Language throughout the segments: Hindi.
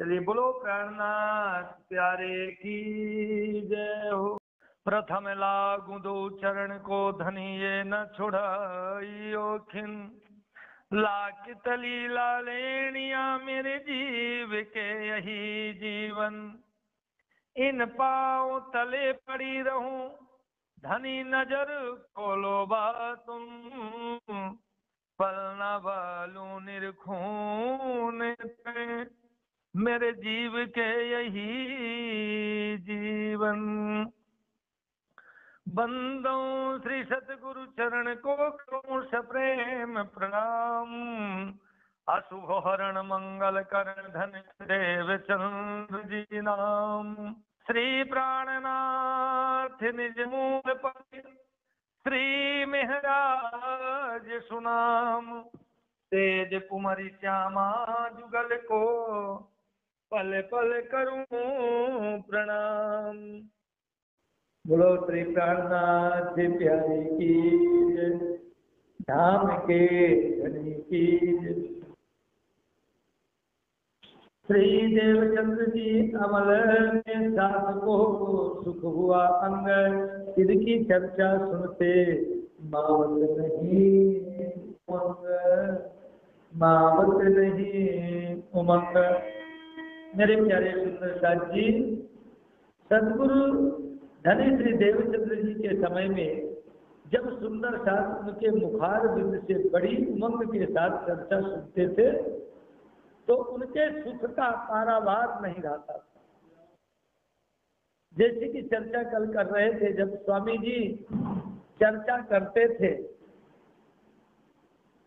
चलिए बोलो प्राणनाथ प्यारे की जय हो। प्रथम लागू दो चरण को धनी ये न छुड़ाइयो खिन, लाकित लीला लेनिया मेरे जीव के यही जीवन। इन पाँव तले पड़ी रहूं धनी नजर खोलो बा तुम, पलना बालू निरखून मेरे जीव के यही जीवन। बंदो श्री सतगुरु चरण को करूं सप्रेम प्रणाम, अशुभ हरण मंगल करण धन देव चंद्र जी नाम। श्री प्राणनाथ निज मूल पर श्री मेहराज सुनाम, तेज कुमरी श्यामा जुगल को पल पल करूं प्रणाम। बोलो श्री प्राणनाथ प्यारे की धाम के धनी की। श्री देवचंद्र जी अमल में सास को सुख हुआ अंग, इनकी चर्चा सुनते मावत नहीं उमंग, मावत नहीं उमंग। मेरे प्यारे सुंदर साथ जी, सदगुरु धनी श्री देवचंद्र जी के समय में जब सुंदर साथ उनके मुखार बिंद से बड़ी उमंग के साथ चर्चा सुनते थे तो उनके सुख का पारावार नहीं रहता था। जैसे कि चर्चा कल कर रहे थे, जब स्वामी जी चर्चा करते थे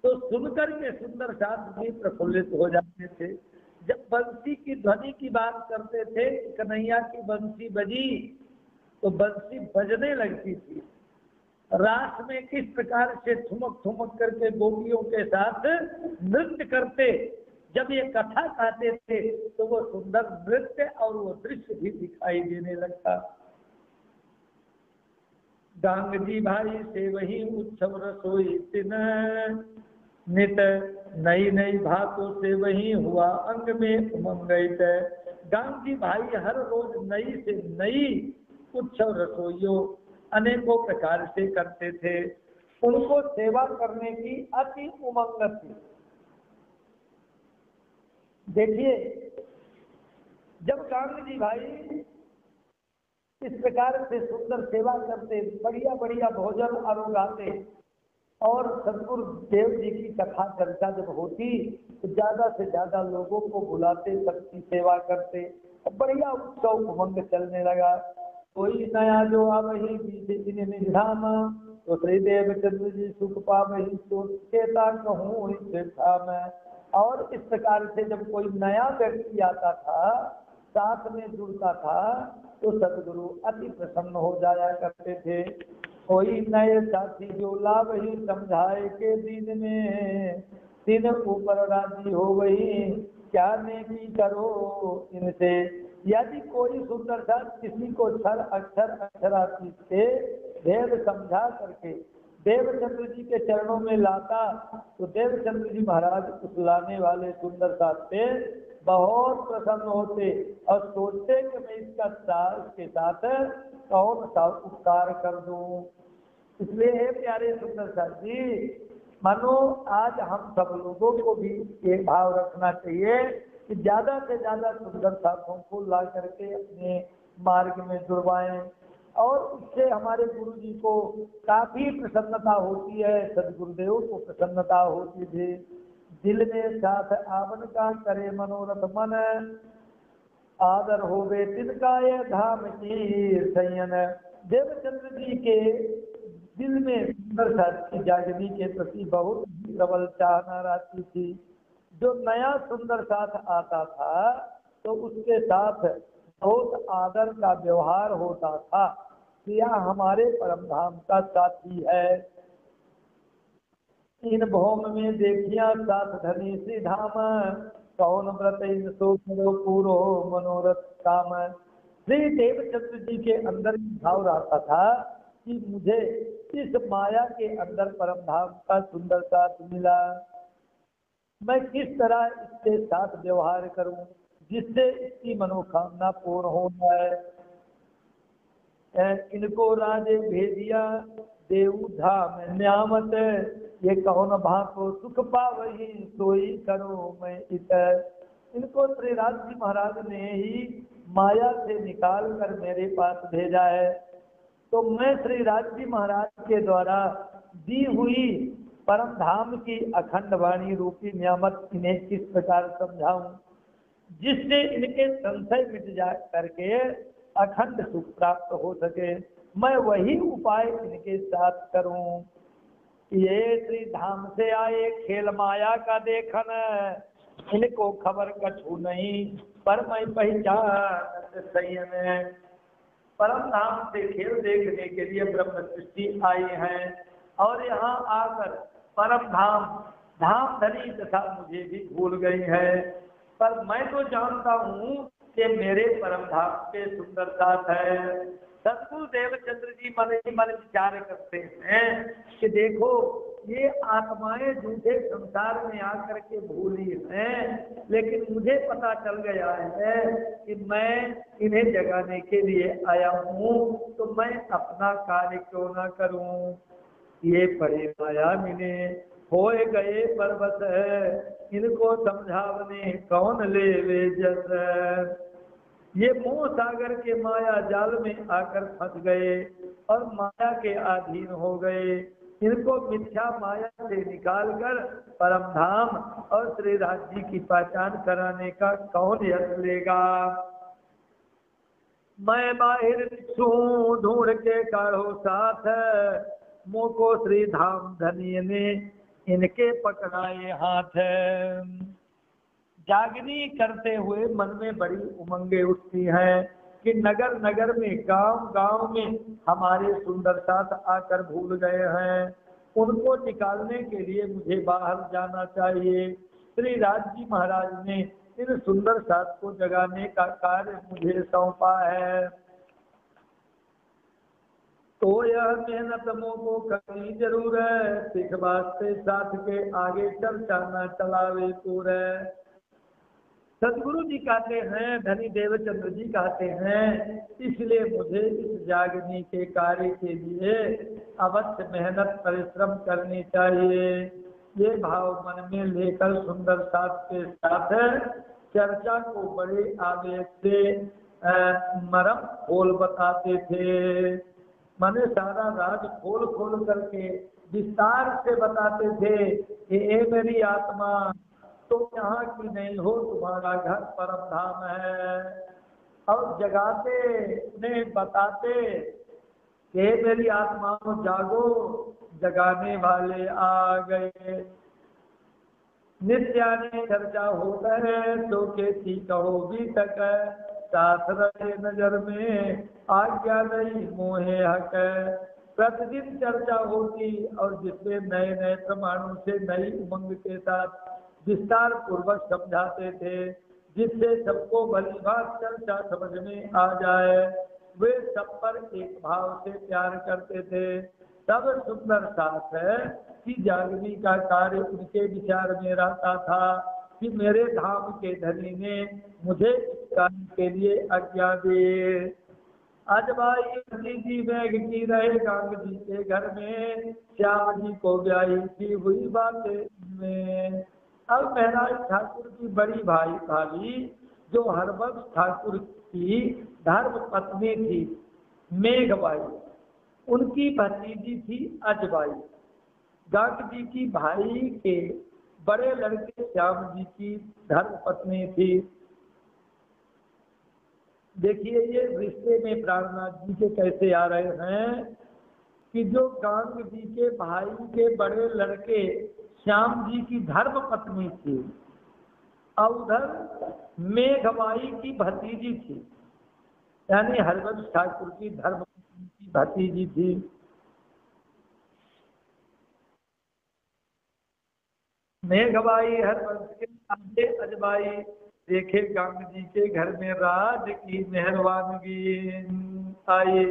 तो सुनकर के सुंदर साथ भी प्रफुल्लित हो जाते थे। जब बंसी की ध्वनि की बात करते थे, कन्हैया की बंसी बजी तो बंसी बजने लगती थी। रास में किस प्रकार से ठुमक ठुमक करके गोपियों के साथ नृत्य करते, जब ये कथा गाते थे तो वो सुंदर नृत्य और वो दृश्य भी दिखाई देने लगता। गांग जी भाई से वही उत्सव रसोई दिन, नित नई नई भातों से वही हुआ अंग में उमंग। गांग जी भाई हर रोज नई से नई उत्सव रसोइयों अनेकों प्रकार से करते थे। उनको सेवा करने की अति उमंग थी। देखिए, जब गांग जी भाई इस प्रकार से सुंदर सेवा करते, बढ़िया बढ़िया भोजन आरोगाते और सदगुरु देव जी की कथा चर्चा जब होती तो ज्यादा से ज्यादा लोगों को बुलाते, सबकी सेवा करते, बढ़िया उत्सव उमंग चलने लगा। कोई नया जो आ वही बीते निज धाम, तो श्री देवचंद्र जी सुख पा वही सोचता कहूँ मैं। और इस प्रकार से जब कोई नया व्यक्ति आता था, साथ में जुड़ता था, तो सदगुरु अति प्रसन्न हो जाया करते थे। कोई नए साथी जो लाभ ही समझाए के दिन में, दिन ऊपर राजी हो वही क्या नेकी करो इनसे। यदि कोई सुंदर साथ किसी को छर अक्षर अक्षराती से भेद समझा करके देवचंद्र जी के चरणों में लाता तो देवचंद्र जी महाराज उस लाने वाले सुंदर साथ से बहुत प्रसन्न होते और सोचते कि मैं इसके साथ कौन सा उपकार कर दूं। इसलिए हे प्यारे सुंदर साथ जी, मानो आज हम सब लोगों को भी ये भाव रखना चाहिए कि ज्यादा से ज्यादा सुंदर साथों को ला करके अपने मार्ग में जुड़वाएं और उससे हमारे गुरु जी को काफी प्रसन्नता होती है, सदगुरुदेव को प्रसन्नता होती थी। दिल में साथ आवन का करे मनोरथ मन, आदर होवे तिनका ये धाम की सयन। देवचंद्र जी के दिल में सुंदर साथ की जागनी के प्रति बहुत प्रबल चाहना रहती थी। जो नया सुंदर साथ आता था तो उसके साथ बहुत आदर का व्यवहार होता था कि यह हमारे परम धाम का साथी है। इन भौम में देखिया साथ धनी श्री धाम, कौन व्रत इन सो करो पूरो मनोरथ काम। श्री देवचंद्र जी के अंदर भाव रहता था कि मुझे इस माया के अंदर परम धाम का सुंदर साथ मिला, मैं किस तरह इसके साथ व्यवहार करूं। जिससे इसकी मनोकामना पूर्ण हो जाए। इनको राजे भेजिया देऊ धाम न्यामत, ये कौन भाको सुख पावही सोई करो मैं इत। इनको श्री राज जी महाराज ने ही माया से निकाल कर मेरे पास भेजा है। तो मैं श्री राज जी महाराज के द्वारा दी हुई परम धाम की अखंड वाणी रूपी नियामत इन्हें किस प्रकार समझाऊं, जिससे इनके संशय मिट जा करके अखंड सुख प्राप्त हो सके। मैं वही उपाय इनके साथ करूं। ये श्री धाम से आए खेल माया का देखन, इनको खबर कछु नहीं पर मैं पहचान संयम। परम धाम से खेल देखने के लिए ब्रह्म सृष्टि आई है और यहाँ आकर परम धाम धाम धनी तथा मुझे भी भूल गई है। पर मैं तो जानता हूँ कि मेरे परम धाम के सुंदर साथ है। सतगुरु देवचंद्र जी मन ही मन विचार करते हैं कि देखो ये आत्माएं झूठे संसार में आकर के भूली हैं, लेकिन मुझे पता चल गया है कि मैं इन्हें जगाने के लिए आया हूँ, तो मैं अपना कार्य क्यों ना करूँ। ये पड़े माया मिने होए गए परबत है, इनको समझावने कौन ले वे जस। ये मोह सागर के माया जाल में आकर फंस गए और माया के अधीन हो गए। इनको मिथ्या माया से निकालकर परम धाम और श्री राज जी की पहचान कराने का कौन यत्न लेगा। मैं बाहिर ढूंढ के काढ़ो साथ, मोको श्री धाम धनी ने इनके पकड़ाए हाथ। जागनी करते हुए मन में बड़ी उमंगे उठती हैं कि नगर नगर में गांव गांव में हमारे सुंदर साथ आकर भूल गए हैं, उनको निकालने के लिए मुझे बाहर जाना चाहिए। श्री राज जी महाराज ने इन सुंदर साथ को जगाने का कार्य मुझे सौंपा है। तो यह मेहनत मोको करनी जरूर है, सिख वास्ते साथ के आगे चर्चा न चलावे पूर है। सदगुरु जी कहते हैं, धनी देवचंद्र जी कहते हैं, इसलिए मुझे इस जागनी के कार्य के लिए अवश्य मेहनत परिश्रम करनी चाहिए। ये भाव मन में लेकर सुंदर साथ के साथ चर्चा को बड़े आवेश से मरम खोल बताते थे। माने सारा राज खोल खोल करके विस्तार से बताते थे कि ए मेरी आत्मा, तो यहाँ की नहीं हो, तुम्हारा घर परम धाम है। और जगाते ने बताते कि मेरी आत्माओं जागो, जगाने वाले आ गए। नित्याने चर्चा हो गए तो खेती कहो भी तक, साथ रहे नजर में आज्ञा नहीं मोहे हक। प्रतिदिन चर्चा होती और जिसमें नए नए प्रमाणों से नई उमंग के साथ विस्तार पूर्वक समझाते थे, जिससे सबको भली बात चर्चा समझ में आ जाए। वे सब पर एक भाव से प्यार करते थे। तब सुंदर साथ है कि जागनी का कार्य उनके विचार में रहता था कि मेरे धाम के धनी ने मुझे इस कार्य के लिए आज्ञा दे। अजबाई जी मेघ की रहे गांग जी के घर में, श्याम जी को ब्याही की हुई बातें में। अब महराज ठाकुर की बड़ी भाई भाभी जो हरबंश ठाकुर की धर्म पत्नी थी मेघबाई, उनकी भतीजी थी अजबाई, गांग जी की भाई के बड़े लड़के श्याम जी की धर्म पत्नी थी। देखिए ये रिश्ते में प्राणनाथ जी के कैसे आ रहे हैं कि जो गांग जी के भाई के बड़े लड़के श्याम जी की धर्म पत्नी थी और उधर मेघबाई की भतीजी थी, यानी हरबंश ठाकुर की धर्म पत्नी की भतीजी थी। मेघबाई हरबंश के आगे अजबाई, देखे गांग जी के घर में राज की मेहरबानगी आई।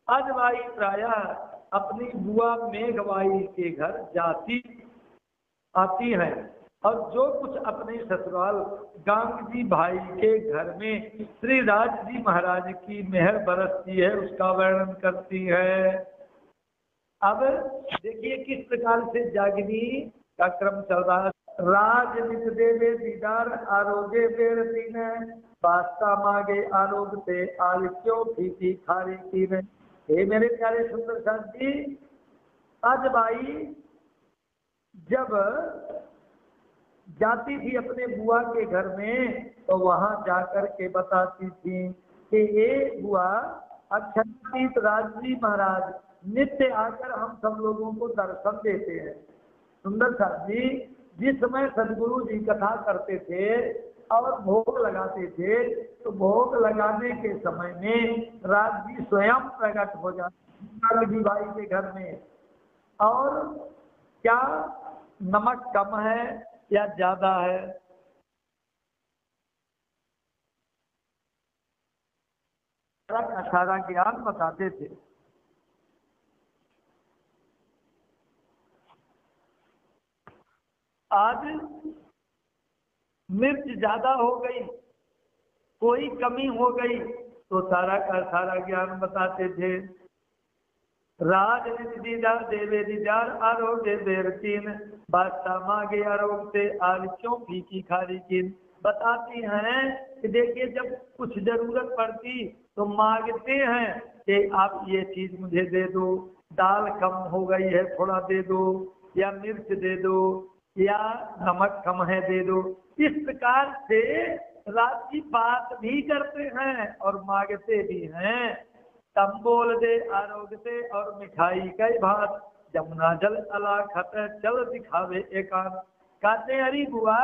अजबाई प्रायः अपनी बुआ मेघबाई के घर आती हैं और जो कुछ अपने ससुराल गांग जी भाई के घर में श्री राज जी महाराज की मेहर बरसती है उसका वर्णन करती है। अब देखिए किस प्रकार से जागनी का क्रम चल रहा है। राज नित देवे दीदार आरोगे बेर तीन वास्ता मांगे आरोग से आल क्यों फीकी खारी तीन। हे मेरे प्यारे सुंदर साथ जी, आज बाई जब जाती थी अपने बुआ के घर में तो वहां जाकर के बताती थी कि ये बुआ अक्षरातीत राजजी महाराज नित्य आकर हम सब लोगों को दर्शन देते हैं। सुंदर साथ जी, जिस समय सदगुरु जी कथा करते थे और भोग लगाते थे तो भोग लगाने के समय में राज जी स्वयं प्रकट हो जाते जी भाई के घर में। और क्या नमक कम है या ज्यादा है, सारा ज्ञान बताते थे। आज मिर्च ज्यादा हो गई, कोई कमी हो गई तो सारा का सारा ज्ञान बताते थे। राज दीदार देवे दीदार आरोग्य देर तीन बादशाह मांगे आरोग्य से आज क्यों फीकी खारी कीन। बताती हैं कि देखिए जब कुछ जरूरत पड़ती तो मांगते हैं कि आप ये चीज मुझे दे दो, दाल कम हो गई है थोड़ा दे दो, या मिर्च दे दो, या नमक कम है दे दो। इस प्रकार से रात की बात भी करते हैं और मांगते भी हैं। तम बोल दे आरोग्य से और मिठाई कई भात जमुना जल अला खत चल दिखावे एकांत। कहते हरी बुआ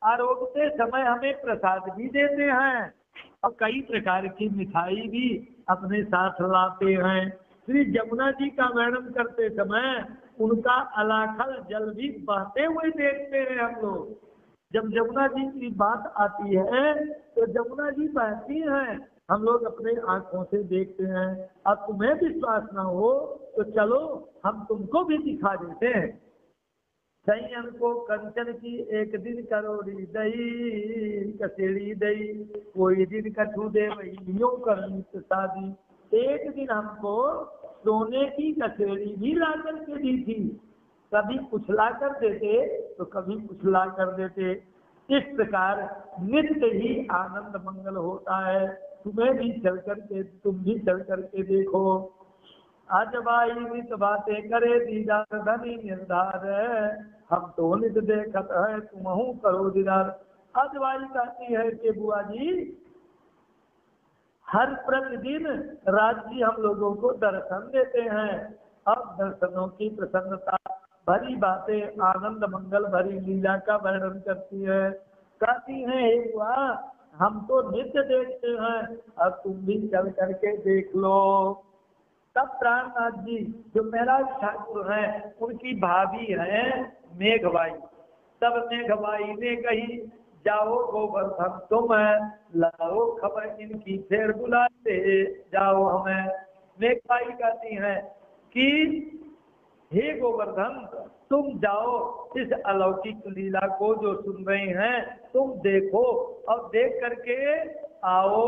आरोग्य से समय हमें प्रसाद भी देते हैं और कई प्रकार की मिठाई भी अपने साथ लाते हैं। श्री जमुना जी का वर्णन करते समय उनका अलाखल जल भी बहते हुए देखते हैं हम लोग। जब जमुना जी की बात आती है तो जमुना जी बहती हैं, हम लोग अपने आंखों से देखते हैं। अब तुम्हें विश्वास ना हो तो चलो हम तुमको भी दिखा देते हैं। संयम को कंचन की एक दिन करोड़ी दई कसेड़ी दई कोई दिन कछू दे वही यूं करनी शादी। एक दिन हमको सोने की कसेड़ी भी ला करके दी थी, कभी कुछ ला कर देते तो कभी कुछ ला कर देते। इस प्रकार नित्य ही आनंद मंगल होता है। तुम्हें भी चल करके तुम भी चल करके देखो। आज बाई नित बातें करे दीदार धनी निर्धार हम तो नित देखत है तुमहू करो दीदार। आज बाई कहती है कि बुआ जी हर प्रतिदिन राज्य हम लोगों को दर्शन देते हैं। अब दर्शनों की प्रसन्नता भरी बातें आनंद मंगल भरी लीला का वर्णन करती है। कहती है हे बुआ हम तो नित्य देखते हैं, अब तुम भी चल करके देख लो। तब प्राणनाथ जी जो मेरा ठाकुर है उनकी भाभी है मेघबाई। तब मेघबाई ने कही जाओ गोवर्धन तुम लाओ खबर इनकी फिर बुलाते जाओ हमें। मेघबाई कहती हैं कि हे गोवर्धन तुम जाओ इस अलौकिक लीला को जो सुन रहे हैं तुम देखो और देख करके आओ,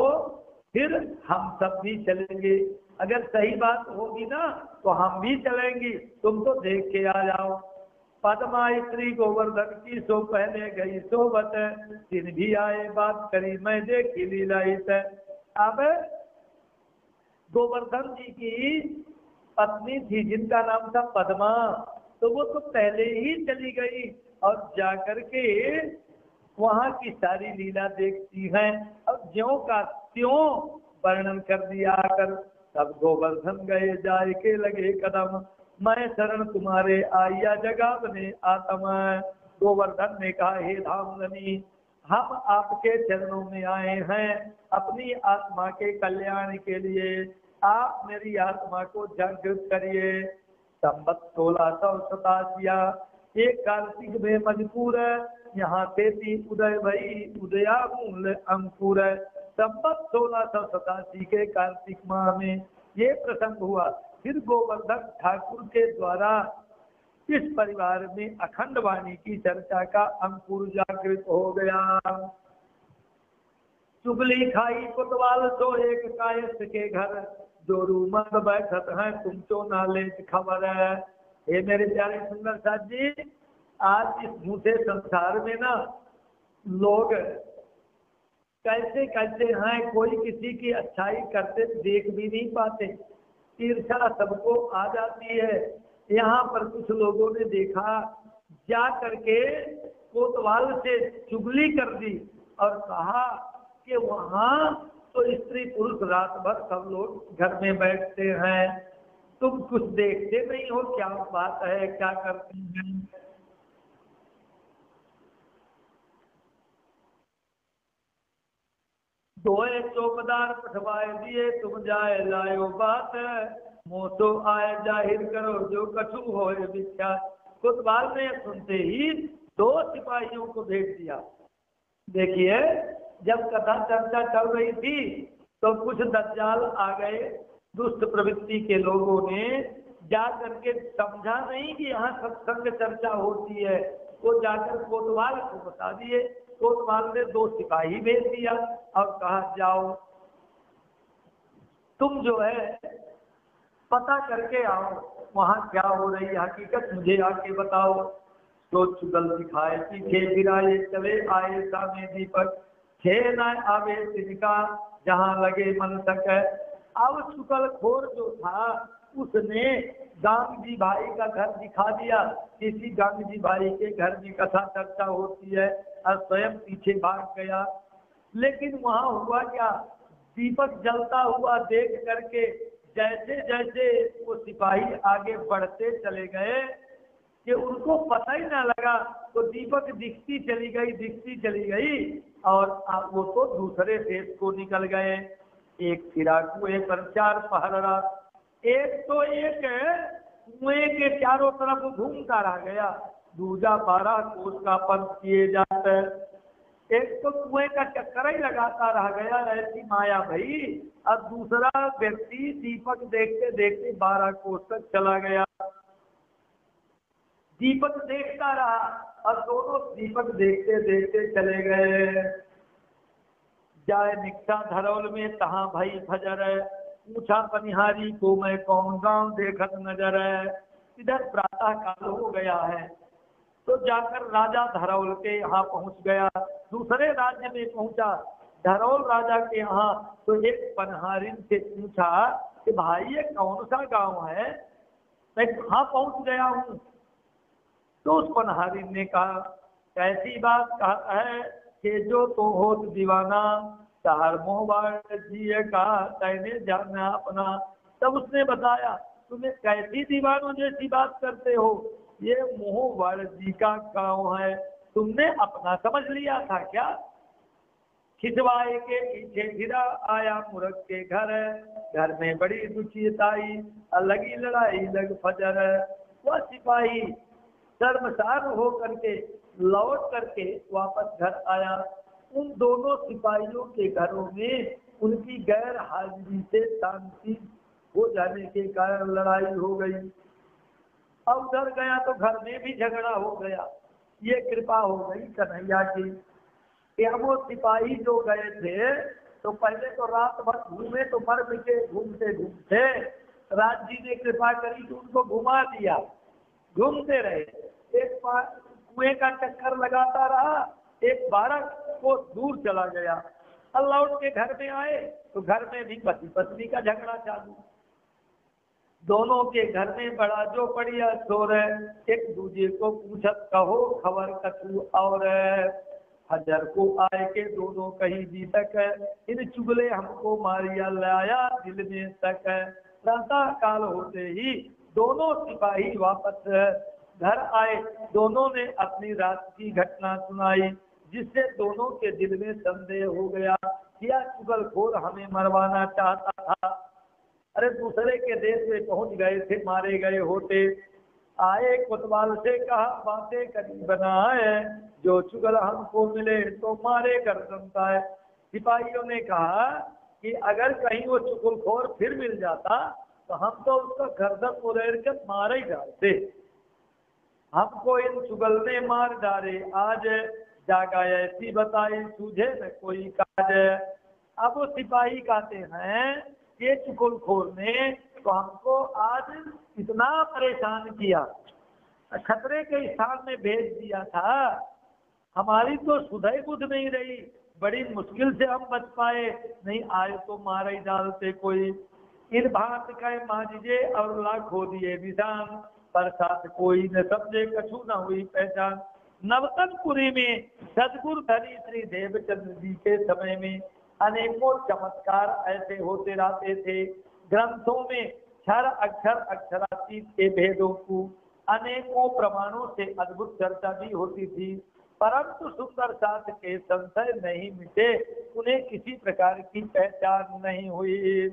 फिर हम सब भी चलेंगे। अगर सही बात होगी ना तो हम भी चलेंगी, तुम तो देख के आ जाओ। पद्मा स्त्री गोवर्धन की सो पहले गई सोबत दिन भी आए बात करी मैं देखी लीला। अब गोवर्धन जी की पत्नी थी जिनका नाम था पद्मा, तो वो तो पहले ही चली गई और जाकर के वहां की सारी लीला देखती हैं और ज्यों का त्यों वर्णन कर दिया कर। तब गोवर्धन गए जाए के लगे कदम मैं शरण तुम्हारे आइया जगावने आत्मा। गोवर्धन ने कहा हे धामधनी हम आपके चरणों में आए हैं अपनी आत्मा के कल्याण के लिए, आप मेरी आत्मा को जागृत करिए। संवत 1687 एक कार्तिक में मजबूर यहाँ से भी उदय भई उदया मूल अंकुर। संवत 1687 के कार्तिक माह में ये प्रसंग हुआ। फिर गोवर्धन ठाकुर के द्वारा इस परिवार में अखंड वाणी की चर्चा का अंकुर जागृत हो गया। चुगली खाई कोतवाल सो एक कायस्थ के घर, जो रूमंद बैठत है तुम तो ना ले खबर है। हे मेरे प्यारे सुंदर साथ जी, आज इस झूठे संसार में ना लोग कैसे कैसे हैं, कोई किसी की अच्छाई करते देख भी नहीं पाते, ईर्ष्या सबको आ जाती है। यहाँ पर कुछ लोगों ने देखा, जा करके कोतवाल से चुगली कर दी और कहा कि वहाँ तो स्त्री पुरुष रात भर सब लोग घर में बैठते हैं, तुम कुछ देखते नहीं हो, क्या बात है, क्या करते हैं। दोए चौकदार पठवाए दिए, तुम जाए लायो बात, मोसो आए जाहिर करो जो कछु होए विख्यात। कोतवाल ने सुनते ही 2 सिपाहियों को भेज दिया। देखिए, जब कथा चर्चा चल रही थी तो कुछ दज्जाल आ गए, दुष्ट प्रवृत्ति के लोगों ने जा करके समझा नहीं कि यहाँ सत्संग चर्चा होती है, वो जाकर कोतवाल को बता दिए। कोतवाल ने 2 सिपाही भेज दिया और कहा जाओ तुम जो है पता करके आओ वहां क्या हो रही है, हकीकत मुझे आके बताओ। तो चुगल दिखाए पीछे गिराए चले आए सामने दीपक, छे न आवे तिनका जहां लगे मन तक। अब चुगल खोर जो था उसने गांग जी भाई का घर दिखा दिया, किसी गांग जी भाई के घर में कथा चर्चा होती है, और स्वयं पीछे भाग गया। लेकिन वहां हुआ क्या, दीपक जलता हुआ देख करके जैसे जैसे वो सिपाही आगे बढ़ते चले गए कि उनको पता ही ना लगा, तो दीपक दिखती चली गई और वो तो दूसरे देश को निकल गए। एक फिराकू, एक पर 4 पहरा, एक तो एक कुएं के चारों तरफ घूमता रह गया, दूजा 12 कोस का पंथ किए जाते, एक तो कुएं का चक्कर ही लगाता रह गया, ऐसी माया भई। अब दूसरा व्यक्ति दीपक देखते देखते 12 कोस तक चला गया, दीपक देखता रहा और दोनों दीपक देखते देखते चले गए। जाए निकटा धरौल में तहाँ भई फजर है, पूछा पनिहारी को मैं कौन गांव देखत नजर है। इधर प्रातः काल हो गया है, तो जाकर राजा धरौल के यहाँ पहुंच गया, दूसरे राज्य में पहुंचा। धरौल राजा के यहाँ तो एक पनहारिन से पूछा कि भाई ये कौन सा गांव है, मैं कहाँ पहुंच गया हूँ। तो उस पनहारिन ने कहा, कैसी बात कहा है कि जो तो होत दीवाना, चार मोहबार जिए का तैने जाना अपना। तब उसने बताया, तुम्हें कैसी दीवानों जैसी बात करते हो, ये मोहवार जी का गांव है, तुमने अपना समझ लिया था क्या। खिंचवाए के पीछे गिरा आया मूर्ख के घर में बड़ी दुचिताई, लगी लड़ाई लग फजर। वह सिपाही शर्मसार हो करके लौट करके वापस घर आया। उन दोनों सिपाहियों के घरों में उनकी गैर हाजिरी से शांति हो जाने के कारण लड़ाई हो गई। अब उधर गया तो घर में भी झगड़ा हो गया। ये कृपा हो गई कन्हैया की कि अब वो सिपाही जो गए थे तो पहले तो रात भर घूमे, तो मर मिटे घूमते घूमते राज जी ने कृपा करी कि उनको घुमा दिया, घूमते रहे। एक कुएं का चक्कर लगाता रहा, एक 12 को दूर चला गया। अब लौट के घर में आए तो घर में भी पति पत्नी का झगड़ा चालू। दोनों के घर में बड़ा जो बढ़िया शोर है, एक दूसरे को पूछत कहो खबर कछु और। हजर को आए के दोनों कहीं भी तक, इन चुगले हमको मारिया लाया दिल में तक। प्रातः काल होते ही दोनों सिपाही वापस घर आए। दोनों ने अपनी रात की घटना सुनाई, जिससे दोनों के दिल में संदेह हो गया, क्या चुगलखोर हमें मरवाना चाहता था। अरे दूसरे के देश में पहुंच गए थे, मारे गए होते। आए कोतवाल से कहा, बातें करी बनाए, जो चुगल हमको मिले तो मारे गर्दनता है। सिपाहियों ने कहा कि अगर कहीं वो चुगलखोर फिर मिल जाता तो हम तो उसका गर्दन उड़ेड़ कर मारे ही डालते। हमको इन चुगल ने मार डाले आज, जागा ऐसी बताई सूझे न कोई काज। अब वो सिपाही कहते हैं ये चुगलखोर ने तो हमको आज इतना परेशान किया, खतरे के स्थान में भेज दिया था, हमारी तो सुधय बुध नहीं रही, बड़ी मुश्किल से हम बच पाए, नहीं आए तो मार ही डालते कोई। इन भात का माजिजे और लाखों दिए निशान, पर साथ कोई न समझे कछु न हुई पहचान। नवतनपुरी में सदगुरु धनी श्री देवचंद्र जी के समय में अनेकों चमत्कार ऐसे होते रहते थे। ग्रंथों में क्षर अक्षर अक्षरातीत के भेदों को अनेकों प्रमाणों से अद्भुत चर्चा भी होती थी, परंतु सुंदर साथ के संशय नहीं मिटे, उन्हें किसी प्रकार की पहचान नहीं हुई।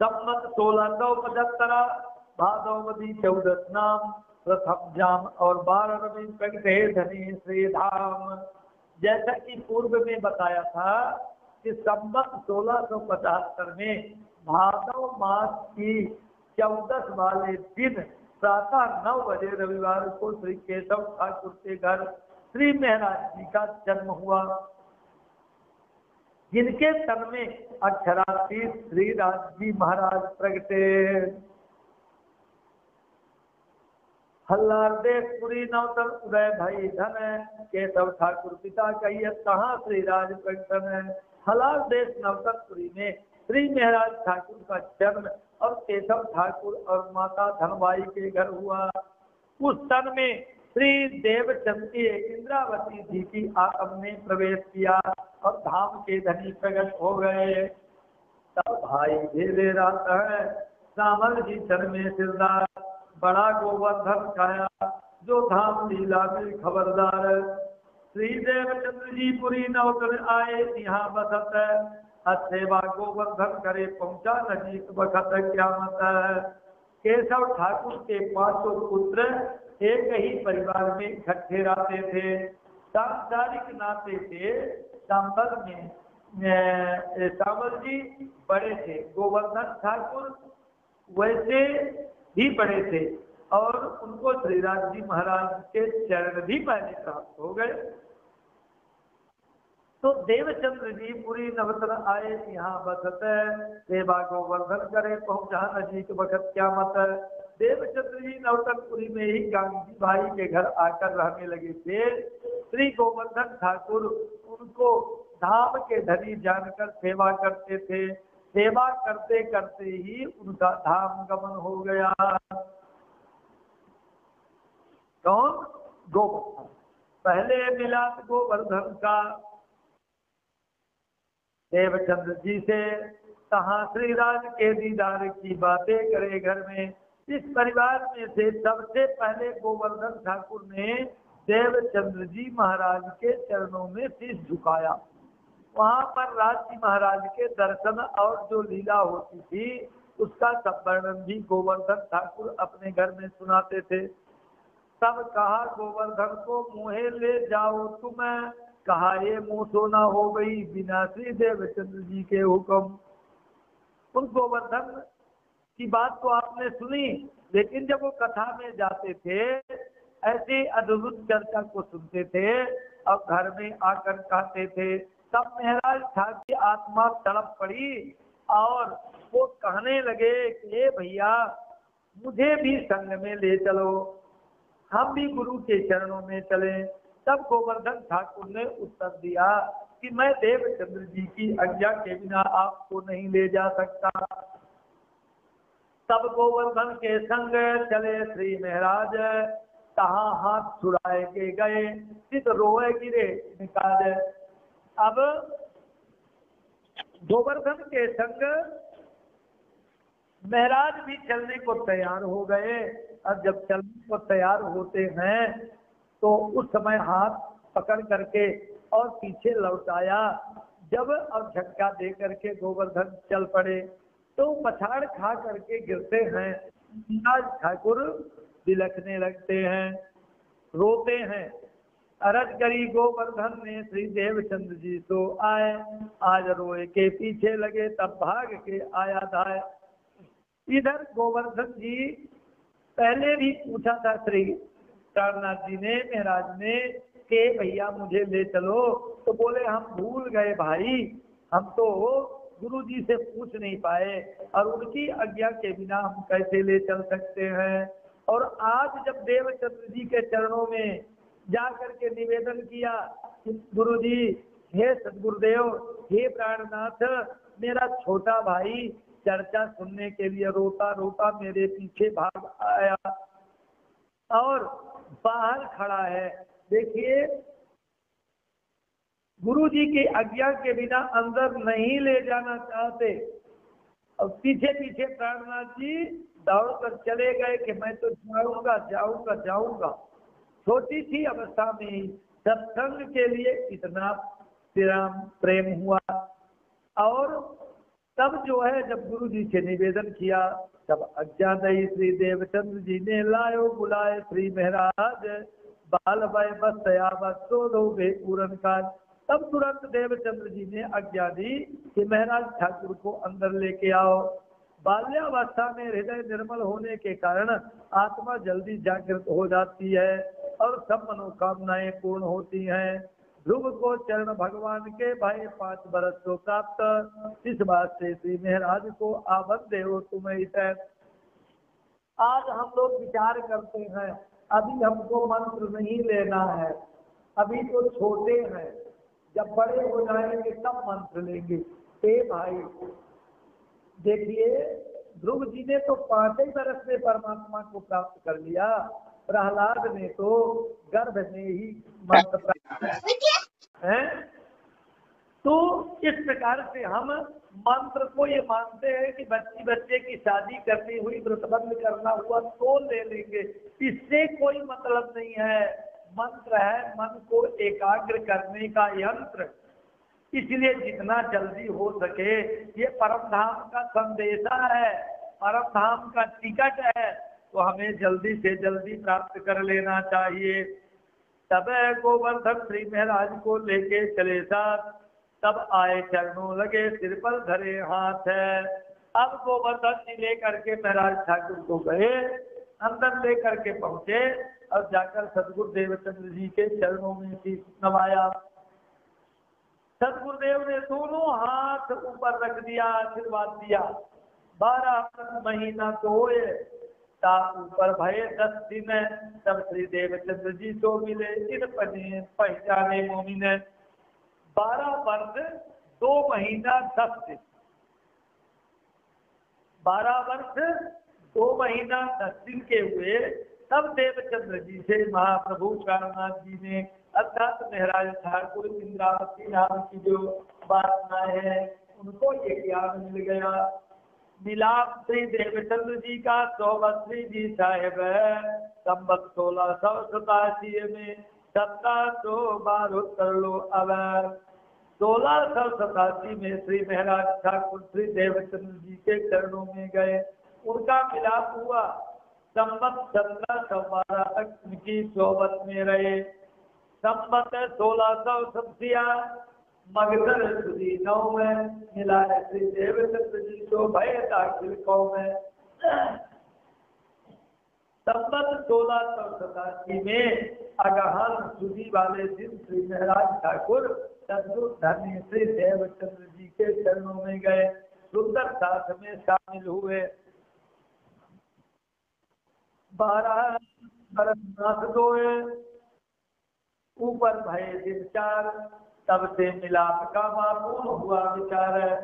संवत 1675 भादवदी 14 नाम, प्रथम जाम और 12 रवि प्रगटे धनी श्री धाम। जैसा कि पूर्व में बताया था कि संवत 1675 में भादव मास की 14 वाले दिन प्रातः 9 बजे रविवार को श्री केशव ठाकुर के घर श्री महाराज जी का जन्म हुआ, जिनके तन में अक्षरातीत श्री राज जी महाराज प्रगटे। हल्लार देश पुरी नवतन उदय भाई धन, केशव ठाकुर पिता कहिए तहाँ श्री राज प्रगटन। हल्लार देश नवतनपुरी में श्री महाराज ठाकुर का जन्म और केशव ठाकुर और माता धनबाई के घर हुआ। उस सन में श्री देवचंद्र इंद्रावती जी की आत्म ने प्रवेश किया और धाम के धनी प्रकट हो गए। तब भाई धेरे रात है श्यामल जी चर में सिरदार, बड़ा गोवर्धन खाया जो धाम लीला में खबरदार। श्री देवचंद्र जी पुरी नवतन आए यहाँ बसत, असेवा गोवर्धन करे पहुंचा नजीक बखत क्या मत। केशव ठाकुर के 5 पुत्र एक ही परिवार में इकट्ठे रहते थे, सांसारिक नाते से सांबल में सांबल जी बड़े थे, गोवर्धन ठाकुर वैसे भी बड़े थे और उनको श्रीराज जी महाराज के चरण भी पहले प्राप्त हो गए। तो देवचंद्र जी पुरी नवतन आए यहाँ बसत, सेवा गोवर्धन करे पहुंचा नजीक बखत क्या मत। देवचंद्र जी नवतनपुरी में ही गांधी भाई के घर आकर रहने लगे थे। श्री गोवर्धन ठाकुर उनको धाम के धनी जानकर सेवा करते थे, सेवा करते करते ही उनका धाम गमन हो गया। कौन? गोवर्धन। पहले मिला गोवर्धन का देवचंद्र जी से, कहा श्रीराज के दीदार की बातें करे घर में। इस परिवार में से सबसे पहले गोवर्धन ठाकुर ने देवचंद्र जी महाराज के चरणों में शीश झुकाया। वहां पर राज जी महाराज के दर्शन और जो लीला होती थी उसका सब वर्णन भी गोवर्धन ठाकुर अपने घर में सुनाते थे। तब कहा गोवर्धन को मुँहे ले जाओ तुम, कहा ये मुँह सोना हो गई बिना श्री देवचंद्र जी के हुक्म। उन गोवर्धन की बात तो आपने सुनी, लेकिन जब वो कथा में जाते थे ऐसी अद्भुत चर्चा को सुनते थे और घर में आकर कहते थे, तब महाराज ठाकुर की आत्मा तड़प पड़ी और वो कहने लगे कि ये भैया मुझे भी संग में ले चलो, हम भी गुरु के चरणों में चले। तब गोवर्धन ठाकुर ने उत्तर दिया कि मैं देवचंद्र जी की आज्ञा के बिना आपको नहीं ले जा सकता। तब गोवर्धन के संग चले श्री महाराज, कहाँ हाथ छुड़ाए के गए सिद्ध रोए गिरे निकाले। अब गोवर्धन के संग महाराज भी चलने को तैयार हो गए। अब जब चलने को तैयार होते हैं तो उस समय हाथ पकड़ करके और पीछे लौटाया। जब अब झटका दे करके गोवर्धन चल पड़े तो पछाड़ खा करके गिरते हैं। महाराज ठाकुर बिलखने लगते हैं, रोते हैं। अरज करी गोवर्धन ने श्री देवचंद्र जी तो आए, आज रोए के पीछे लगे तब भाग के आया धाय। इधर गोवर्धन जी पहले भी पूछा था श्री प्राणनाथ जी ने महाराज ने कि भैया मुझे ले चलो, तो बोले हम भूल गए भाई, हम तो गुरु जी से पूछ नहीं पाए और उनकी आज्ञा के बिना हम कैसे ले चल सकते हैं। और आज जब देवचंद्र जी के चरणों में जा करके निवेदन किया कि गुरु जी, हे सदगुरुदेव, हे प्राणनाथ, मेरा छोटा भाई चर्चा सुनने के लिए रोता रोता मेरे पीछे भाग आया और बाहर खड़ा है। देखिए, गुरु जी की आज्ञा के बिना अंदर नहीं ले जाना चाहते और पीछे पीछे प्राणनाथ जी दौड़ कर चले गए कि मैं तो जाऊंगा जाऊंगा जाऊंगा। छोटी सी अवस्था में ही सत्संग के लिए इतना प्रेम हुआ। और तब जो है जब गुरु जी से निवेदन किया, तब अज्ञादयी श्री देवचंद्र जी ने लायो बुलाए श्री महाराज, बाल भय बस शोधो भे पूरन काज। तब तुरंत देवचंद्र जी ने आज्ञा दी कि महाराज ठाकुर को अंदर लेके आओ। बाल्यावस्था में हृदय निर्मल होने के कारण आत्मा जल्दी जागृत हो जाती है और सब मनोकामनाएं पूर्ण होती हैं। ध्रुव को चरण भगवान के भाई 5 बरस को प्राप्त, इस बात से श्री महाराज को आबद देव तुम्हें। आज हम लोग विचार करते हैं, अभी हमको मंत्र नहीं लेना है, अभी तो छोटे हैं, जब बड़े हो जाएंगे तब मंत्र लेंगे। भाई देखिए, ध्रुव जी ने तो 5 ही बरस में परमात्मा को प्राप्त कर लिया, प्रहलाद ने तो गर्भ में ही मंत्र प्राप्त है। तो इस प्रकार से हम मंत्र को ये मानते हैं कि बच्चे की शादी करनी हुई, व्रतबंध करना हुआ तो ले लेंगे, इससे कोई मतलब नहीं है। मंत्र है मन को एकाग्र करने का यंत्र, इसलिए जितना जल्दी हो सके ये परम धाम का संदेशा है, परम धाम का टिकट है, तो हमें जल्दी से जल्दी प्राप्त कर लेना चाहिए। तब गोवर्धन श्री महाराज को लेके चले साथ, तब आए चरणों लगे सिर पर धरे हाथ है। अब गोवर्धन जी लेकर के महाराज ठाकुर को गए, अंदर लेकर के पहुंचे और जाकर सदगुरु देवचंद्र जी के चरणों में शीश नवाया। सदगुरुदेव ने दोनों हाथ ऊपर रख दिया, आशीर्वाद दिया। 12 महीना तो होए ता ऊपर भये 10 दिन, तब श्री देवचंद्र जी तो मिले इन पहचाने मोमिन। 12 वर्ष 2 महीना 10 दिन, 12 वर्ष 2 महीना 10 दिन के हुए। तब देवचंद्र जी से महाप्रभु प्राणनाथ जी ने अर्थात महाराज ठाकुर इंद्रावती नाम की जो वासनाएं है उनको ये ज्ञान मिल गया। मिलाप श्री देवचंद्र जी का 184 जी साहेब है, संबत 1687 में 17 कर लो। अब 1687 में श्री महाराज ठाकुर श्री देवचंद्र जी के चरणों में गए, उनका मिलाप हुआ। संबत 1712 तक उनकी सोबत में रहे। संबत 1687 मगधर सुदी 9 में मिला है श्री देवचंद्र जी को भय दाखिल में। संबत 1687 में अगहन सुदी वाले दिन श्री महाराज ठाकुर धन्य श्री देवचंद्र जी के चरणों में गए, सुंदर साथ में शामिल हुए। 12 बरस नाथ दोए, ऊपर भय दिन 4, तब से मिलाप का मापूर्ण हुआ विचार है।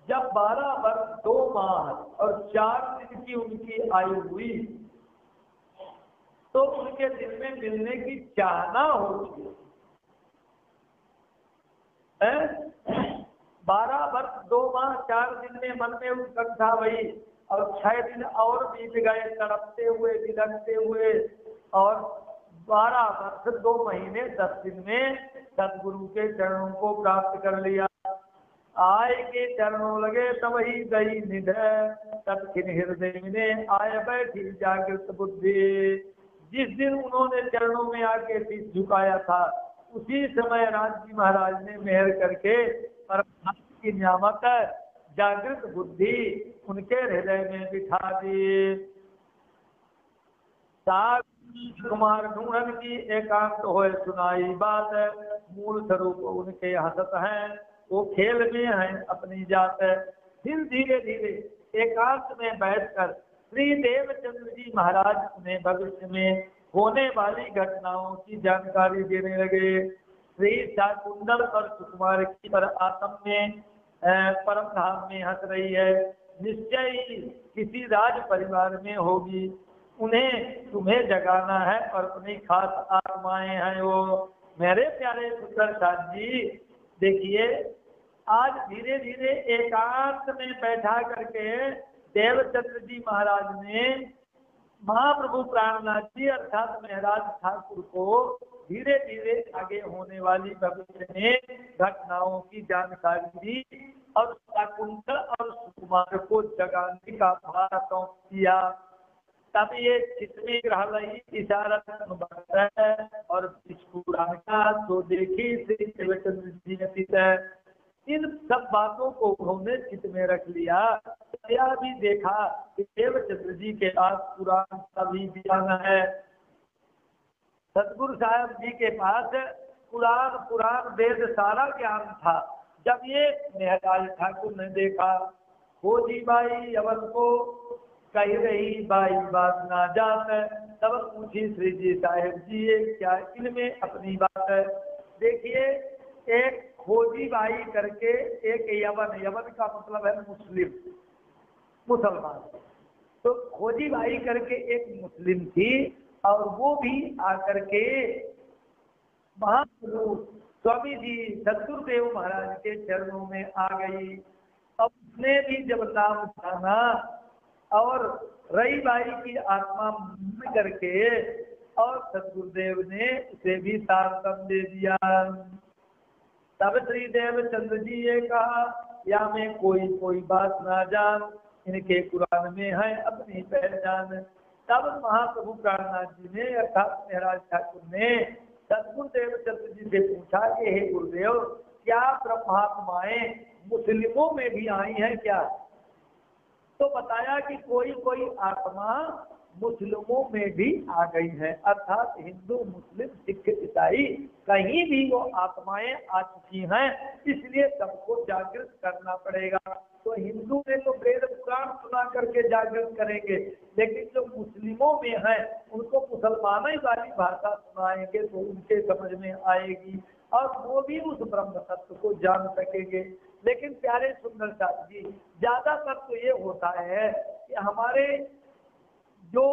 जब 12 वर्ष 2 माह और 4 दिन की उनकी आयु हुई तो उनके दिल में मिलने की चाहना होती है। 12 वर्ष 2 माह 4 दिन में मन में उत्कंठा हुई और 6 दिन और बीत गए तड़पते हुए बिलखते हुए, और 12 वर्ष 2 महीने 10 दिन में सदगुरु के चरणों को प्राप्त कर लिया। आय के चरणों लगे तब ही गई निध, तत्क्षण हृदय में आय बैठी जागृत बुद्धि। जिस दिन उन्होंने चरणों में आके शीश झुकाया था उसी समय राज जी महाराज ने मेहर करके परमात्मा की नियामत जागृत बुद्धि उनके हृदय में बिठा दी। साग कुमार ढूंढन की एकांत होए सुनाई बात, मूल स्वरूप उनके हंसत हैं, वो खेल में हैं अपनी जात। फिर धीरे धीरे एकांत में बैठकर श्री देवचंद्र जी महाराज ने भविष्य में होने वाली घटनाओं की जानकारी देने लगे। श्री शाकुंतल और सुकुमार की पर आत्म में परम धाम में हंस रही है, निश्चय ही किसी राज परिवार में होगी, उन्हें तुम्हें जगाना है और अपनी खास आत्माएं हैं वो। मेरे प्यारे सुंदरलाल जी देखिए, आज धीरे धीरे एकांत में बैठा करके देवचंद्र जी महाराज ने महाप्रभु प्राणनाथ जी अर्थात महराज ठाकुर को धीरे धीरे आगे होने वाली भविष्य में घटनाओं की जानकारी दी और शाकुंतल और सुकुमार को जगाने का भार सौंप दिया। तब ये चित्मी ग्रहलयी इशारा है और पुराण का तो देखी श्री देवचंद्र जी ने इन सब बातों को उन्होंने चित्त में रख लिया। यह भी देखा कि देवचंद्र जी के पास पुराण का भी ज्ञान है, सतगुरु साहब जी के पास पुराण वेद सारा ज्ञान था। जब ये महराज ठाकुर ने देखा खोजी बाई अवन को कही रही बाई बात ना जात, तब पूछी श्री जी साहेब जी ये क्या इनमें अपनी बात है। देखिए, एक खोजी बाई करके एक यवन, यवन का मतलब है मुसलमान, तो खोजी बाई करके एक मुस्लिम थी और वो भी आकर के महाप्रभु स्वामी जी सतगुरुदेव महाराज के चरणों में आ गई। अब उसने भी जब नाम जाना और रई बाई की आत्मा मन करके और सतगुरुदेव ने उसे भी तारतम दे दिया। तब श्री देवचंद्र जी ये कहा, या में कोई बात ना जान, इनके कुरान में है अपनी पहचान। तब महाप्रभु प्राणनाथ जी ने अर्थात महराज ठाकुर ने सतगुरु देवचंद्र जी से पूछा कि हे गुरुदेव, क्या ब्रह्मात्माएं मुस्लिमों में भी आई हैं क्या? तो बताया कि कोई आत्मा मुस्लिमों में भी आ गई है, अर्थात हिंदू मुस्लिम सिख ईसाई कहीं भी वो आत्माएं आ चुकी हैं, इसलिए सबको जागृत करना पड़ेगा। तो हिंदू ने तो वेद पुराण सुना करके जागृत करेंगे, लेकिन जो मुस्लिमों में है उनको मुसलमानी वाली भाषा सुनाएंगे तो उनके समझ में आएगी और वो भी उस ब्रह्म तत्व को जान सकेंगे। लेकिन प्यारे सुंदरलाल जी, ज्यादातर तो ये होता है कि हमारे जो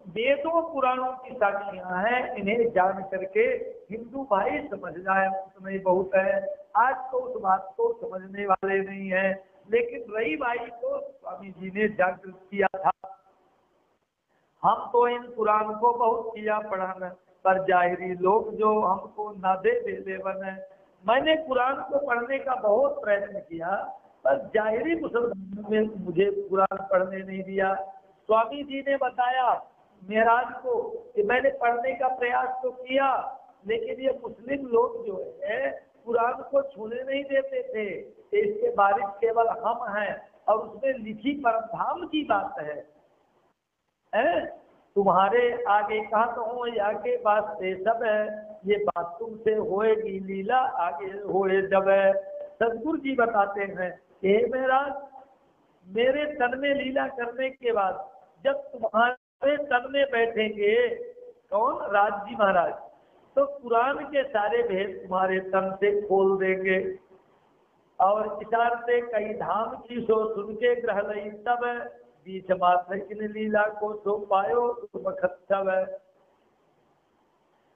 वेदों पुराणों की साक्षियां हैं इन्हें जान करके हिंदू भाई समझ जाए उतना बहुत है। आज तो उस बात को समझने वाले नहीं है, लेकिन रई बाई को स्वामी जी ने जागृत किया था। हम तो इन पुराण को बहुत किया पढ़ाना, पर जाहिरी लोग जो हमको ना दे देवन है। मैंने कुरान को पढ़ने का बहुत प्रयत्न किया, पर जाहिरी मुसलमानों में मुझे कुरान पढ़ने नहीं दिया। स्वामी जी ने बताया महराज को कि मैंने पढ़ने का प्रयास तो किया, लेकिन ये मुस्लिम लोग जो है कुरान को छूने नहीं देते थे, इसके बारिश केवल हम हैं और उसमें लिखी परमधाम की बात है। तुम्हारे आगे कहा तो हो या के पास से सब है, ये बात तुमसे होएगी लीला आगे होए जब है। सदगुरु जी बताते हैं कि महाराज, मेरे तन में लीला करने के बाद जब तुम्हारे तन में बैठेंगे कौन, राज जी महाराज, तो कुरान के सारे भेद तुम्हारे तन से खोल देंगे और इशार से कई धाम की सो सुन के ग्रह लई तब बीच मात्र इन लीला को सो पायो तुम खत्तव।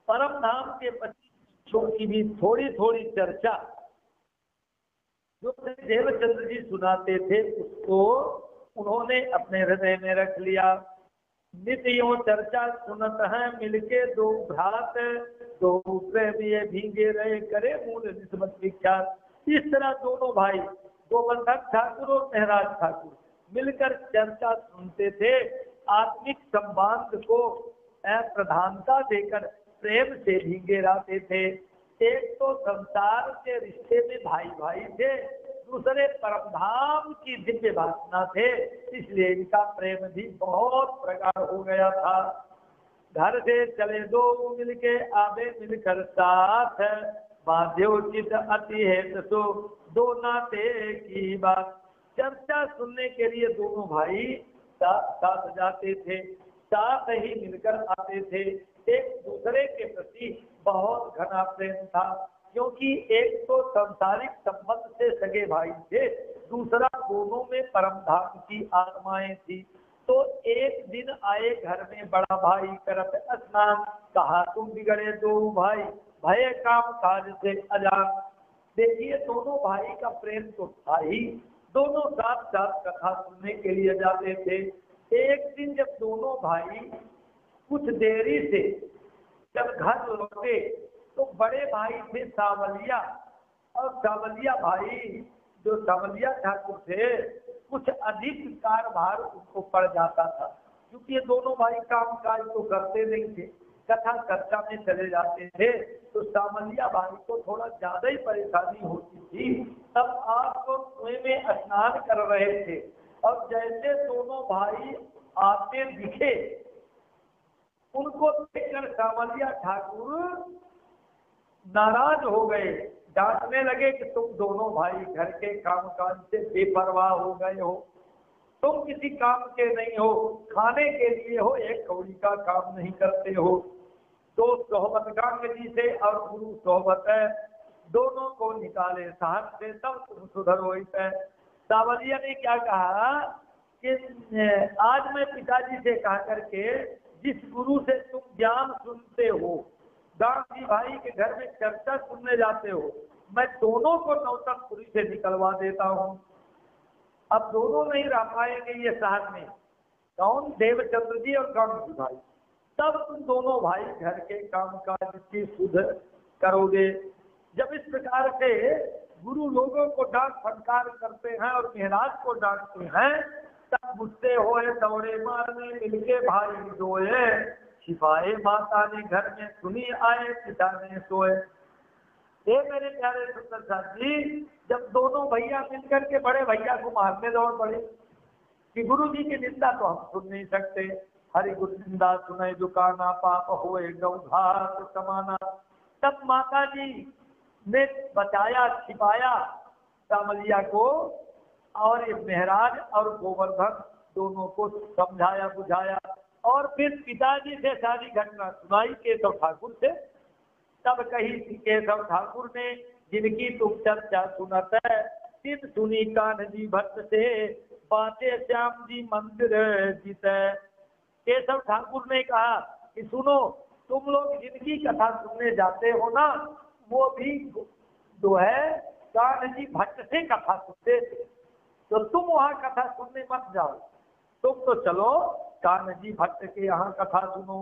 परम धाम के बच्चों की भी थोड़ी थोड़ी चर्चा जो देवचंद्र जी सुनाते थे उसको उन्होंने अपने हृदय में रख लिया। नित्यों चर्चा सुनत है मिलके दो भ्रात, दो प्रेमी भीगे रहे करे मूल निस्बत विख्यात। इस तरह दोनों भाई गोवर्धन ठाकुर और महराज ठाकुर मिलकर चर्चा सुनते थे, आत्मिक संबंध को प्रधानता देकर प्रेम से भीगे रहते थे। एक तो संसार के रिश्ते में भाई भाई थे, दूसरे परमधाम की दिव्य वासना थे, इसलिए इनका प्रेम भी बहुत प्रगाढ़ हो गया था। घर से चले दो मिलके आवे मिलकर साथ, बाध्य उचित अति है तो दो नाते की बात। चर्चा सुनने के लिए दोनों भाई साथ जाते थे, साथ ही मिलकर आते थे। एक दूसरे के प्रति बहुत घना प्रेम था, क्योंकि एक तो सांसारिक संबंध से सगे भाई थे, दूसरा दोनों में परम धाम की आत्माएं थी। तो एक दिन आए घर में बड़ा भाई करत स्नान, कहा तुम बिगड़े दो भाई भय काम काज से अजान। देखिए दोनों भाई का प्रेम तो था ही, दोनों साथ साथ कथा सुनने के लिए जाते थे। एक दिन जब दोनों भाई कुछ देरी से जब घर लौटे तो बड़े भाई थे सावलिया, और सावलिया भाई जो सावलिया ठाकुर थे कुछ अधिक कार्यभार उनको पड़ जाता था, क्योंकि ये दोनों भाई काम काज तो करते नहीं थे, कथा चर्चा में चले जाते थे। तो सावलिया भाई को थोड़ा ज्यादा ही परेशानी होती थी। तब आप कुएं में स्नान कर रहे थे और जैसे दोनों भाई आते दिखे, उनको देखकर सावलिया ठाकुर नाराज हो गए, डांटने लगे कि तुम दोनों भाई घर के काम काज से बेपरवाह हो गए हो, तुम किसी काम के नहीं हो, खाने के लिए हो, एक कौड़ी का काम नहीं करते हो। तो सोहबत गंग जी से और गुरु सोहबत है, दोनों को निकाले साहब से, तब तुम सुधर हो। सावलिया ने क्या कहा कि आज मैं पिताजी से कहा करके जिस गुरु से तुम ज्ञान सुनते हो, गांधी भाई के घर में चर्चा सुनने जाते हो, मैं दोनों को नौतनपुरी से निकलवा देता हूँ। अब दोनों नहीं रह पाएंगे ये शहर में, कौन? देवचंद्र जी और गांधी भाई। तब तुम दोनों भाई घर के काम काज की सुध करोगे। जब इस प्रकार से गुरु लोगों को डांट फटकार करते हैं और महाराज को डांटते हैं, तब गुस्से होए दौड़े मारने मिलके भाई दोए, छिपाए माता ने घर में सुनी आए पिता ने सोए। ये मेरे प्यारे सुंदर साथ जी, जब दोनों भैया मिलकर के बड़े भैया को मारने दौड़ पड़े कि गुरु जी की निंदा तो हम सुन नहीं सकते, हरि गुरु निंदा सुने दुकाना पाप होए गौघात समाना। तब माता जी ने बचाया छिपाया सावलिया को, और ये महाराज और गोवर्धन दोनों को समझाया बुझाया, और फिर पिताजी से सारी घटना सुनाई केशव ठाकुर से। तब कही केशव ठाकुर ने जिनकी तुम चर्चा सुनत है, तिन सुनी कान्ह जी भट्ट से बाते श्याम जी मंदिर जीते। केशव ठाकुर ने कहा कि सुनो, तुम लोग जिनकी कथा सुनने जाते हो ना, वो भी जो है कान्ह जी भट्ट से कथा सुनते थे, तो तुम वहां कथा सुनने मत जाओ, तुम तो चलो कान्ह जी भट्ट के यहाँ कथा सुनो।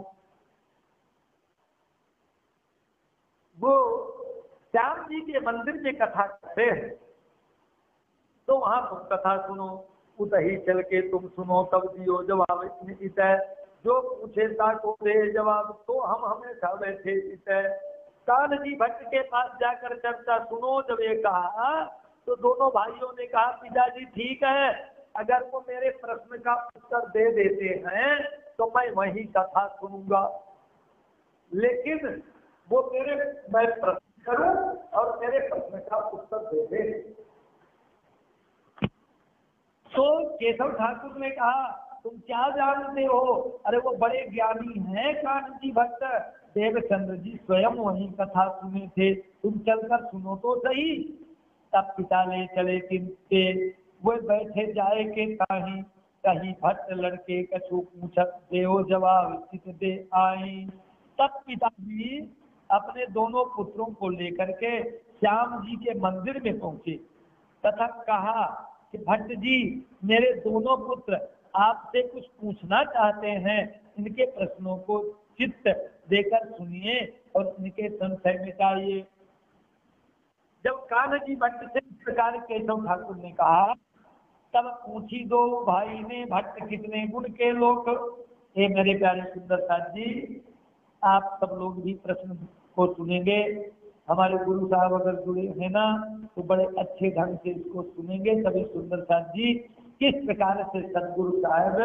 वो श्याम जी के मंदिर में कथा करते हैं, तो वहां तुम कथा सुनो, उतही चल के तुम सुनो तब दियो जवाब इत, जो पूछे ताको दे जवाब, तो हम हमेशा बैठे इत। कान्ह जी भट्ट के पास जाकर चर्चा सुनो। जब ये कहा तो दोनों भाइयों ने कहा पिताजी ठीक है, अगर वो मेरे प्रश्न का उत्तर दे देते हैं तो मैं वही कथा सुनूंगा, लेकिन वो मैं प्रश्न करूं और मेरे प्रश्न का उत्तर दे दे। तो केशव ठाकुर ने कहा तुम क्या जानते हो? अरे वो बड़े ज्ञानी हैं कान्ह जी भट्ट, देवचंद्र जी स्वयं वही कथा सुने थे, तुम चलकर सुनो तो सही। तब पिता ले चले किनके, वो बैठे जाए के ताही, कहीं भट्ट लड़के कछु पूछत देओ जवाब चित दे आई। तब पिताजी अपने दोनों पुत्रों को लेकर के श्याम जी के मंदिर में पहुंचे तथा कहा कि भट्ट जी, मेरे दोनों पुत्र आपसे कुछ पूछना चाहते हैं, इनके प्रश्नों को चित्त देकर सुनिए और इनके संशय मिटाइए। जब कान्ह जी भट्ट से इस प्रकार केशव ठाकुर ने कहा, तब पूछी दो भाई ने भट्ट कितने गुण के लोग। हे मेरे प्यारे सुंदर साथ जी, आप सब लोग भी प्रश्न को सुनेंगे, हमारे गुरु साहब अगर जुड़े हैं ना तो बड़े अच्छे ढंग से इसको सुनेंगे। सभी सुंदर साथ जी किस प्रकार से सदगुरु साहब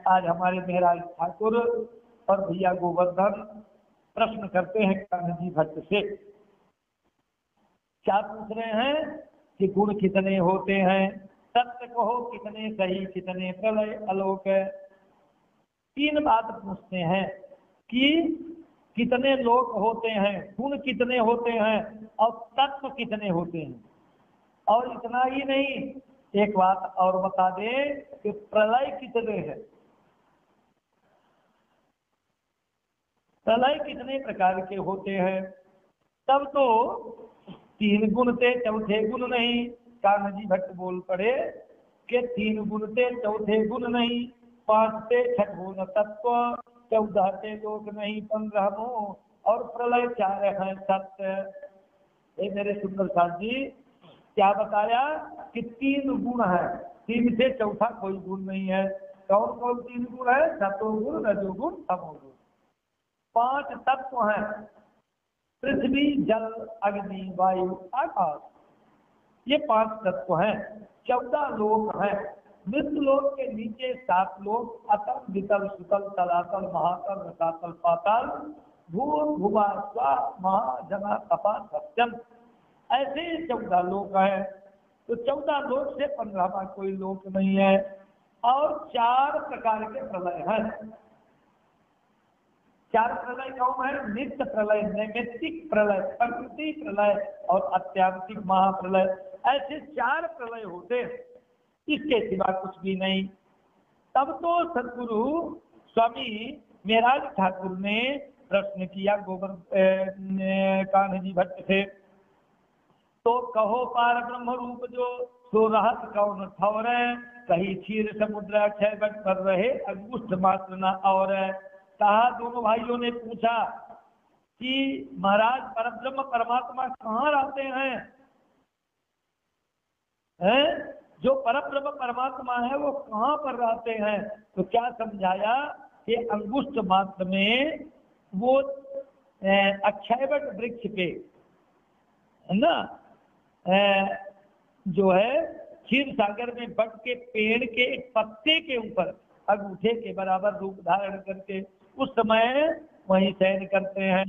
आज हमारे महाराज ठाकुर और भैया गोवर्धन प्रश्न करते हैं कान्ह जी भट्ट से। क्या पूछ रहे हैं कि गुण कितने होते हैं, सत्य कहो कितने सही, कितने प्रलय आलोक है। तीन बात पूछते हैं कि कितने लोक होते हैं, गुण कितने होते हैं और तत्व कितने होते हैं। और इतना ही नहीं, एक बात और बता दे कि प्रलय कितने हैं, प्रलय कितने प्रकार के होते हैं। तब तो तीन गुण थे, चौथे गुण नहीं। कान्ह जी भट्ट बोल पड़े कि तीन गुण थे, चौथे गुण नहीं। 5 थे छठो न तत्व, 14 थे लोक नहीं, 15 और प्रलय 4 है सत्य। ये मेरे सुंदर साथ जी क्या बताया कि 3 गुण है, 3 से चौथा कोई गुण नहीं है। कौन कौन 3 गुण है? सतोगुण, रजोगुण, तमोगुण। 5 तत्व हैं, पृथ्वी जल अग्नि वायु आकाश, ये 5 तत्व हैं। 14 लोक हैं, मृत्यु लोक के नीचे 7 लोक, अतल वितल सुतल तलातल महातल रसातल पाताल, भूर भुवा स्वा महा जना तपा सत्यम, ऐसे 14 लोक है। तो 14 लोक से 15वां कोई लोक नहीं है। और 4 प्रकार के प्रलय हैं। 4 प्रलय कौन है? नित्य प्रलय, नैमित्तिक प्रलय, प्रकृति प्रलय और अत्यावधिक महाप्रलय। ऐसे 4 प्रलय होते, इसके सिवा कुछ भी नहीं। तब तो सदगुरु स्वामी मेहराज ठाकुर ने प्रश्न किया कान्ह जी भट्ट से, तो कहो पार ब्रह्म रूप जो सो रहत कौन ठौर, कहीं क्षीर समुद्र अक्षय बट पर रहे अंगुष्ठ मात्र न और। कहा, दोनों भाइयों ने पूछा कि महाराज परब्रह्म परमात्मा कहाँ रहते हैं? जो परब्रह्म परमात्मा है वो कहाँ पर रहते हैं? तो क्या समझाया कि अंगुष्ठ मात्र में वो अक्षयवट वृक्ष पे, है ना, जो है क्षीर सागर में बट के पेड़ के एक पत्ते के ऊपर अंगूठे के बराबर रूप धारण करके उस समय वहीं शयन करते हैं।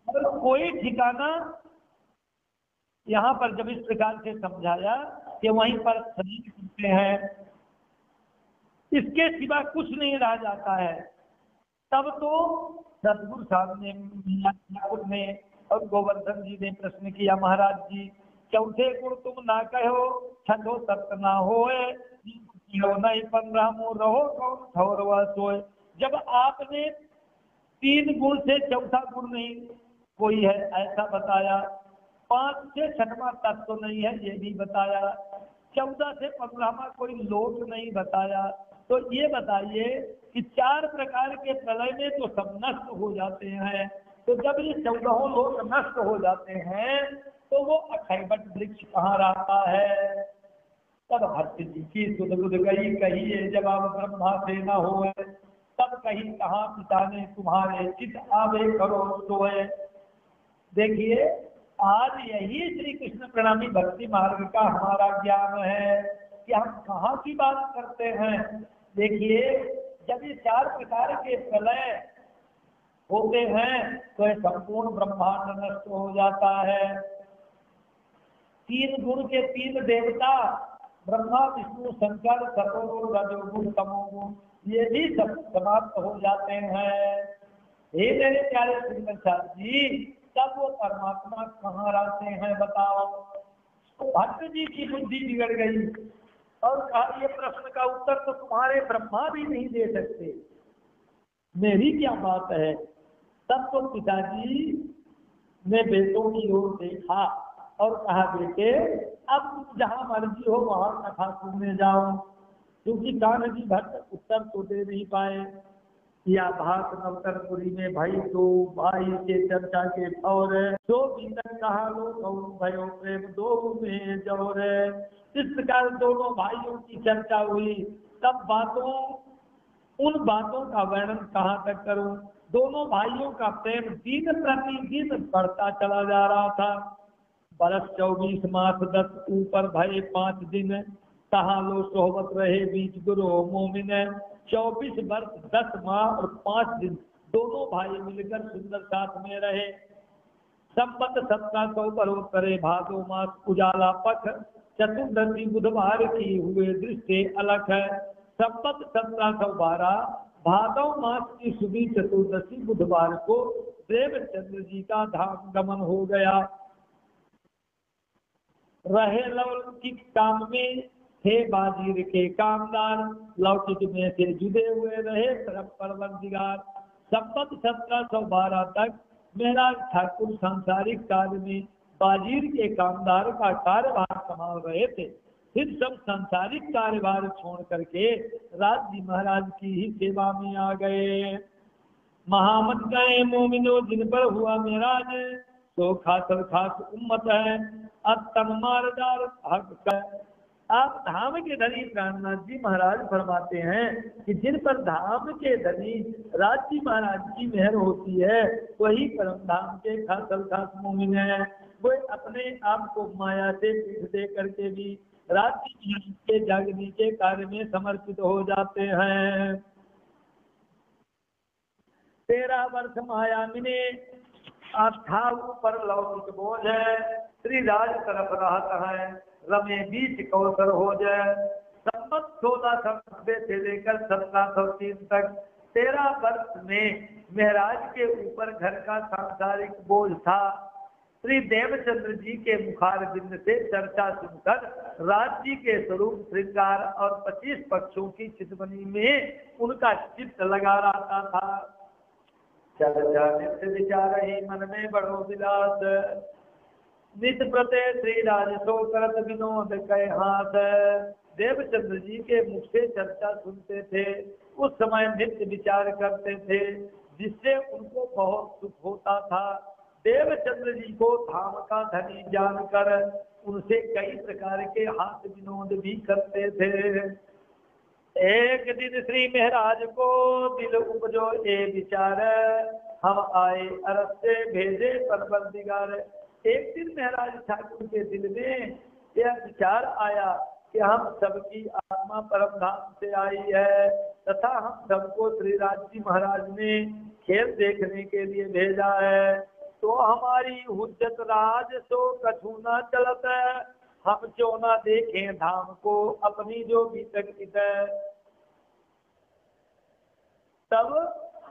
मतलब कोई ठिकाना यहाँ पर जब इस प्रकार से समझाया कि वहीं पर शयन करते हैं, इसके सिवा कुछ नहीं रह जाता है। तब तो सतगुरु साहब ने और गोवर्धन जी ने प्रश्न किया, महाराज जी चौथे गुण तुम ना कहो, छठो सत्य ना होए, नहीं 15 रहो कौन ठौरवा सोए। जब आपने 3 गुण से चौथा गुण नहीं कोई है ऐसा बताया, 5 से 6वां तत्व तो नहीं है ये भी बताया, 14 से 15वां कोई लोक नहीं बताया, तो ये बताइए कि 4 प्रकार के प्रलय में तो सब नष्ट हो जाते हैं। तो जब ये 14 लोक नष्ट हो जाते हैं तो वो अक्षयवट वृक्ष कहाँ रहता है? तब भट्ट जी की सुध बुध गई कहिए, जवाब ब्रह्मा से न हो, तब कही कहाँ पिता ने तुम्हारे चित आवे करो सोए। देखिए, आज यही श्री कृष्ण प्रणामी भक्ति मार्ग का हमारा ज्ञान है कि हम कहाँ की बात करते हैं। देखिए, जब ये 4 प्रकार के प्रलय होते हैं तो ये संपूर्ण ब्रह्मांड नष्ट हो जाता है। 3 गुण के 3 देवता ब्रह्मा विष्णु शंकर सतोगुण रजोगुण तमोगुण ये भी सब समाप्त हो जाते हैं। हे मेरे प्यारे सुंदर साथ जी, तब वो परमात्मा कहाँ रहते हैं बताओ? तो भट्ट जी की बुद्धि बिगड़ गई और कहा, ये प्रश्न का उत्तर तो तुम्हारे ब्रह्मा भी नहीं दे सकते, मेरी क्या बात है। तब तो पिताजी ने बेटों की ओर देखा और कहा, बेटे अब तुम जहाँ मर्जी हो वहां कथा सुनने जाओ। क्योंकि कान्ह जी भट्ट उत्तर तो दे नहीं पाए। या भात नवतरपुरी में भाई दो भाई के चर्चा के और दो भीतर कहा लो कौन भयो प्रेम दो में जोर। इस प्रकार दोनों भाइयों की चर्चा हुई। तब उन बातों का वर्णन कहाँ तक करूं? दोनों भाइयों का प्रेम दिन प्रतिदिन बढ़ता चला जा रहा था। बरस 24 मास 10 ऊपर भये 5 दिन, कहा लो सोहबत रहे बीच गुरु मोमिन। 24 वर्ष 10 माह और 5 दिन दोनों भाई मिलकर सुंदर साथ में रहे। संबत 1700 बरोत्तरे भादो मास उजाला पख चतुर्दशी बुधवार की हुए दृष्टि अलग है। संबत 1712 भादव मास की सुधी चतुर्दशी बुधवार को देवचंद्र जी का धाम गमन हो गया। रहे लौकिक काम में थे बाजीर के कामदार, लौकिक में से जुड़े हुए रहे परवरदिगार। संबत 1712 तक मेहराज ठाकुर सांसारिक कार्य में बाजीर के कामदार का कार्यभार संभाल रहे थे। फिर सब सांसारिक कार्यभार छोड़ करके राज जी महाराज की ही सेवा में आ गए। महामत गए मोमिनो जिन पर हुआ मेराज, तो खासर खास उम्मत है अब तन मारदार हक। आप धाम के धनी प्राणनाथ जी महाराज फरमाते हैं कि जिन पर धाम के धनी राज जी महाराज की मेहर होती है वही परम धाम के खासर खास मोमिन है। वो अपने आप को माया से पीठ दे करके भी राज जी महाराज के जागने के कार्य में समर्पित हो जाते हैं। 13 वर्ष माया मिने था ऊपर लौकिक बोझ है, श्री राज तरफ रहता है रमे बीच कौशल हो जाए। संबत 1690 से लेकर 1703 तक 13 वर्ष में महराज के ऊपर घर का सांसारिक बोझ था। श्री देवचंद्र जी के मुखार बिंद से चर्चा सुनकर राज्य के स्वरूप श्रृंगार और 25 पक्षों की चितवनी में उनका चित्त लगा रहता था। चर्चा नित्य विचार ही मन में बढ़ो विलास, नित प्रत्यय श्री राज सो करत विनोद कह हाथ। देवचंद्र जी के मुख से चर्चा सुनते थे, उस समय नित्य विचार करते थे जिससे उनको बहुत सुख होता था। देवचंद्र जी को धाम का धनी जानकर उनसे कई प्रकार के हाथ विनोद भी करते थे। एक दिन श्री महाराज को दिल उपजो ये विचार, हम आए अरब से भेजे परवरदिगार। एक दिन महाराज ठाकुर के दिल में यह विचार आया कि हम सबकी आत्मा परम धाम से आई है तथा हम सबको श्री राज जी महाराज ने खेल देखने के लिए भेजा है, तो हमारी हुज्जत राज सो कछु न चलत है, हम क्यों न देखें धाम को अपनी जो बीतक है। तब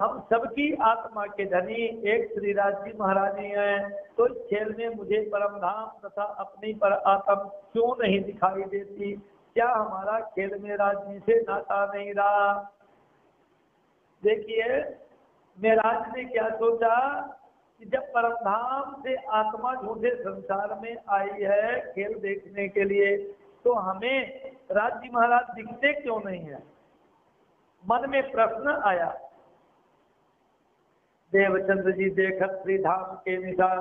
हम सबकी आत्मा के धनी एक श्री राज जी महारानी हैं, तो इस खेल में मुझे परम धाम तथा अपनी पर आत्म क्यों नहीं दिखाई देती? क्या हमारा खेल में राजी से नाता नहीं रहा? देखिए महाराज ने क्या सोचा कि जब परम धाम से आत्मा झूठे संसार में आई है खेल देखने के लिए, तो हमें राज जी महाराज दिखते क्यों नहीं है? मन में प्रश्न आया। देवचंद्र जी देखत श्री धाम के निशान,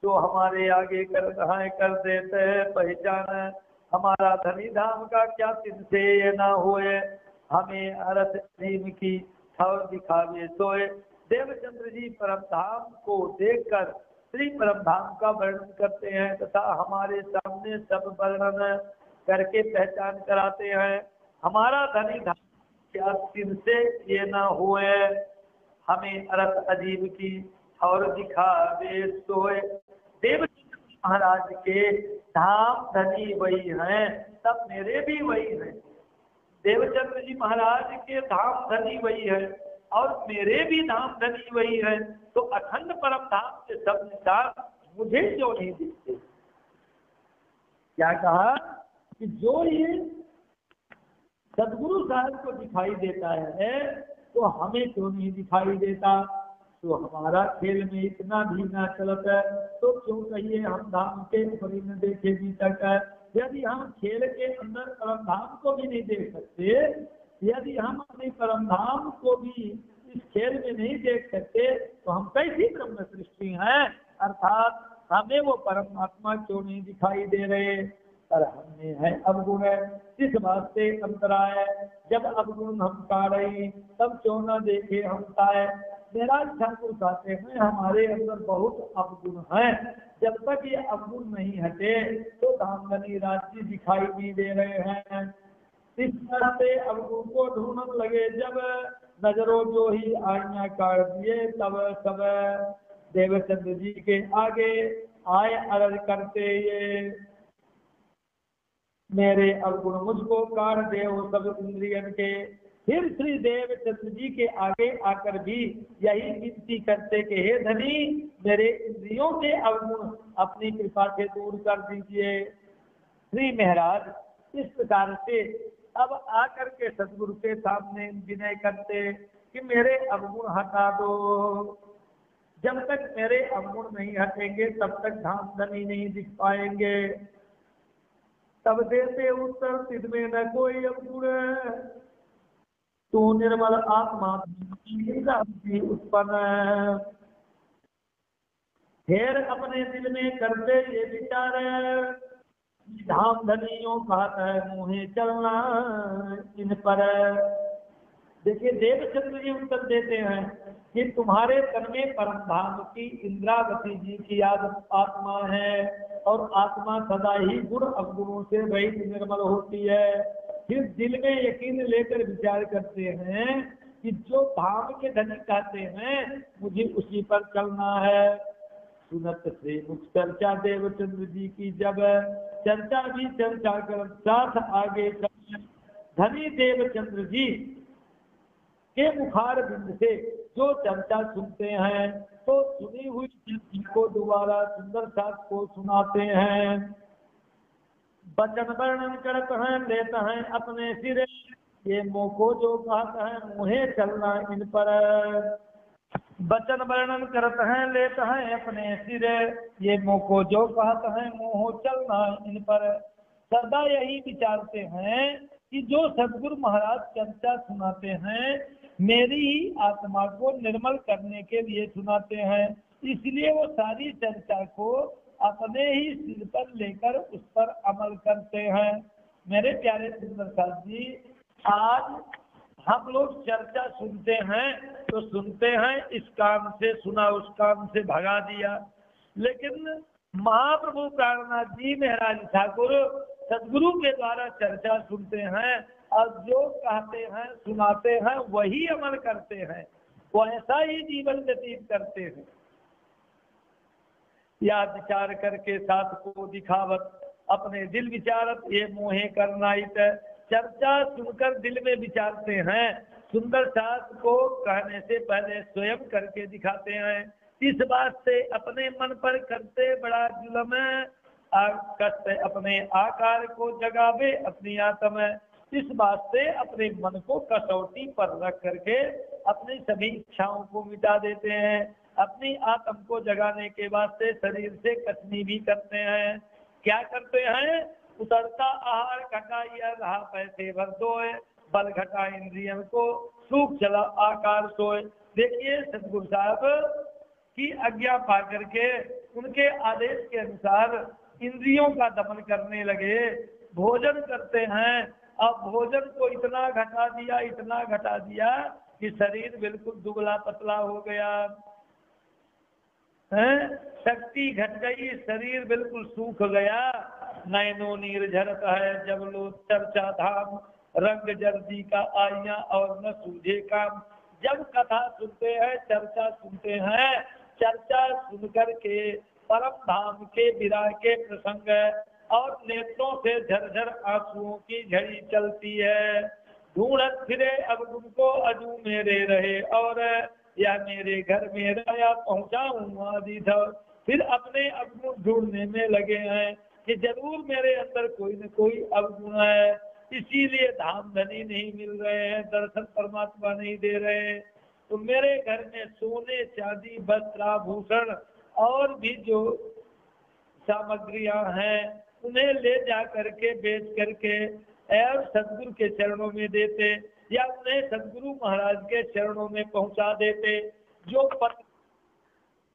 तो हमारे आगे कर देते हैं पहचान। हमारा धनी धाम का क्या तिनसे ये ना हुए, हमें अरथ भीम की ठौर दिखावे सोए। देवचंद्र जी परम धाम को देखकर श्री परम धाम का वर्णन करते हैं तथा हमारे सामने सब वर्णन करके पहचान कराते हैं। हमारा धनी धाम क्या तिनसे ये ना हुए, हमें अरथ अजीब की और दिखावे सोए। देवचंद्र महाराज के धाम धनी वही हैं, तब मेरे भी वही हैं। देवचंद्र जी महाराज के धाम धनी वही है और मेरे भी धाम धनी वही है, तो अखंड परम धाम के सब निशान मुझे क्यों नहीं दिखते? क्या कहा कि जो ये सदगुरु साहब को दिखाई देता है तो हमें क्यों नहीं दिखाई देता? तो हमारा खेल में इतना भी ना चलत है, तो क्यों कहिए हम धाम के ऊपर न देखे भी तक है। यदि हम खेल के अंदर परम धाम को भी नहीं देख सकते, यदि हम अपने परम धाम को भी इस खेल में नहीं देख सकते, तो हम कैसी ब्रह्म सृष्टि हैं? अर्थात हमें वो परमात्मा क्यों नहीं दिखाई दे रहे? पर हमने है अवगुण है, इस वास्ते अंतराय। जब अवगुण हम का रहे तब क्यों न देखे हम ताए। महाराज ठाकुर कहते हैं हमारे अंदर बहुत अवगुण हैं, जब तक ये अवगुण नहीं हटे तो धामधनी राज्य दिखाई नहीं दे रहे हैं। इस तरह से अवगुण को ढूंढने लगे। जब नजरों जो ही आईना काट दिए, तब सब देवचंद्र जी के आगे आए अर्ज करते ये मेरे अवगुण मुझको काट दे वो सब इंद्रियन के। फिर श्री देवचंद्र जी के आगे आकर भी यही विनती करते कि हे धनी, मेरे इंद्रियों के अवगुण अपनी कृपा से दूर कर दीजिए। श्री महाराज इस प्रकार से अब आकर के सदगुरु के सामने विनय करते कि मेरे अवगुण हटा दो। जब तक मेरे अवगुण नहीं हटेंगे तब तक धाम धनी नहीं दिख पाएंगे। तब देते उत्तर तिद में न कोई अवगुण, तू निर्मल आत्मा उत्पन्न। फिर अपने दिल में करते ये विचार, धाम धनियों का मुँहे चलना इन पर। देखिए देवचंद्र जी उत्तर देते हैं कि तुम्हारे तन में परम धाम की इंद्रावती जी की आत्मा है और आत्मा सदा ही गुण अवगुणों से रहित निर्मल होती है। फिर दिल में यकीन लेकर विचार करते हैं कि जो धाम के धनी कहते हैं मुझे उसी पर चलना है। सुनत से मुख चर्चा देवचंद्र जी की, जब चर्चा भी चर्चा कर साथ आगे चल। धनी देवचंद्र जी के मुखार बिंद से जो चर्चा सुनते हैं तो सुनी हुई चर्चा को दोबारा सुंदर साथ को सुनाते हैं। वचन वर्णन करते हैं लेते हैं अपने सिरे, ये मुँह को जो कहता है मुँहे चलना इन पर। वचन वर्णन करते हैं लेते हैं अपने सिरे, ये मुँह को जो कहते हैं मुँह चलना इन पर। सदा यही विचारते हैं कि जो सदगुरु महाराज चर्चा सुनाते हैं मेरी ही आत्मा को निर्मल करने के लिए सुनाते हैं, इसलिए वो सारी चर्चा को अपने ही सिर पर लेकर उस पर अमल करते हैं। मेरे प्यारे सुंदर साथ जी, आज हम लोग चर्चा सुनते हैं तो सुनते हैं इस काम से सुना उस काम से भगा दिया, लेकिन महाप्रभु प्राणनाथ जी महाराज ठाकुर सदगुरु के द्वारा चर्चा सुनते हैं और जो कहते हैं सुनाते हैं वही अमल करते हैं, वो ऐसा ही जीवन व्यतीत करते हैं। या विचार करके साथ को दिखावत, अपने दिल विचारत ये मोहे करना इत। चर्चा सुनकर दिल में विचारते हैं, सुंदर शास्त्र को कहने से पहले स्वयं करके दिखाते हैं। इस बात से अपने मन पर करते बड़ा जुल्म, कष्ट अपने आकार को जगावे अपनी आत्मा। इस बात से अपने मन को कसौटी पर रख करके अपनी सभी इच्छाओं को मिटा देते हैं। अपनी आत्म को जगाने के वास्ते शरीर से कटनी भी करते हैं। क्या करते हैं? उतरता आहार घटाइया रहा पैसे भर दोए, बल घटा इंद्रियन को सूख चला आकार सोए। देखिए सतगुरु साहब की आज्ञा पा करके उनके आदेश के अनुसार इंद्रियों का दमन करने लगे, भोजन करते हैं। अब भोजन को इतना घटा दिया कि शरीर बिल्कुल दुबला पतला हो गया है, शक्ति घट गई, शरीर बिल्कुल सूख गया। नैनो नीर झरत है जब लो चर्चा धाम, रंग जर्दी का आईना और न सूझे काम। जब कथा सुनते हैं चर्चा सुनते हैं, चर्चा सुन करके परम धाम के विराग के प्रसंग और नेत्रों से झरझर आंसुओं की झड़ी चलती है। ढूंढत फिरे अब तुमको अजू मेरे रहे और या मेरे घर में राया पहुंचाऊं आदि था। फिर अपने अवगुण ढूंढने में लगे हैं कि जरूर मेरे अंदर कोई न कोई अवगुण है, इसीलिए धाम धनी नहीं मिल रहे हैं, दर्शन परमात्मा नहीं दे रहे हैं। तो मेरे घर में सोने चांदी वस्त्र आभूषण और भी जो सामग्रियां हैं उन्हें ले जा करके बेच करके और सदगुरु के चरणों में देते या उन्हें सदगुरु महाराज के चरणों में पहुंचा देते। जो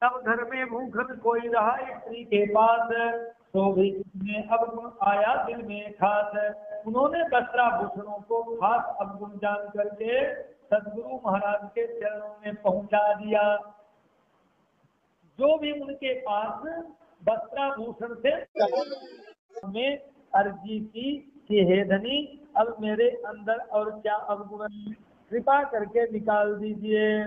तब घर में भूखन कोई रहा स्त्री के पास, तो भी अवगुण आया दिल में खास। उन्होंने वस्त्राभूषणों को खास अवगुण जान करके सदगुरु महाराज के चरणों में पहुंचा दिया। जो भी उनके पास वस्त्राभूषण से में अर्जी की कि हे धनी अब मेरे अंदर और क्या अवगुण, कृपा करके निकाल दीजिए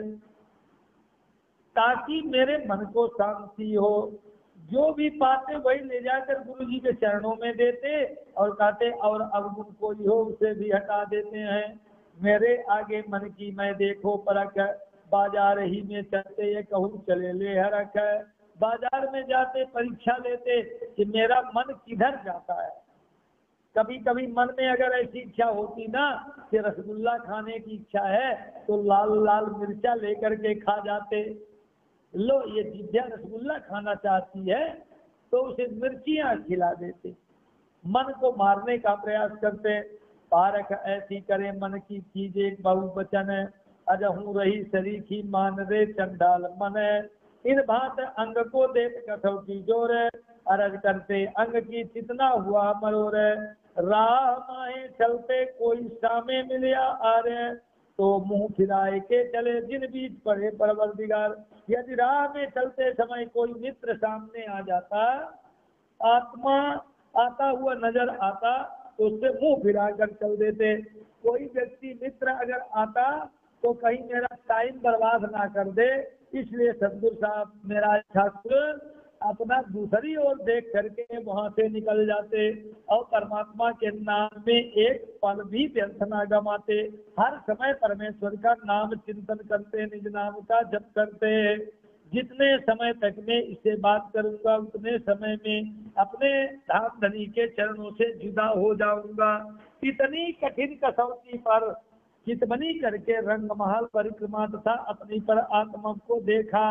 ताकि मेरे मन को शांति हो। जो भी पाते वही ले जाकर गुरु जी के चरणों में देते और कहते और अवगुण कोई हो उसे भी हटा देते हैं। मेरे आगे मन की मैं देखो परख, बाजार ही में चलते ये कहूँ चले ले हरख। बाजार में जाते परीक्षा लेते कि मेरा मन किधर जाता है। कभी कभी मन में अगर ऐसी इच्छा होती ना कि रसगुल्ला खाने की इच्छा है तो लाल लाल मिर्चा लेकर के खा जाते। लो ये जिभ्या रसगुल्ला खाना चाहती है तो उसे मिर्चियां खिला देते। मन को मारने का प्रयास करते। पारख ऐसी करे मन की कीजे बहुवचन, अजहू रही सरीखी मान रे चंडाल मन। इन भांत अंग को देख कसौटी जोर, अरज करते अंग की चितना हुआ मरोर। राह माहे चलते कोई सामे मिलिया आरे, तो मुंह फिराए के चले जिन बीच पड़े परवरदिगार। यदि राह में चलते समय कोई मित्र सामने आ जाता, आत्मा आता हुआ नजर आता तो उससे मुंह फिरा कर चल देते। कोई व्यक्ति मित्र अगर आता तो कहीं मेरा टाइम बर्बाद ना कर दे, इसलिए सदगुरु साहब मेरा ठाकुर अपना दूसरी ओर देख करके वहां से निकल जाते और परमात्मा के नाम में एक पल भी व्यर्थ ना गमाते। हर समय परमेश्वर का नाम चिंतन करते, निज नाम का जप करते। जितने समय तक मैं इससे बात करूंगा उतने समय में अपने धाम धनी के चरणों से जुदा हो जाऊंगा। इतनी कठिन कसौटी पर चितमनी करके रंग महल परिक्रमा तथा अपनी पर आत्मा को देखा।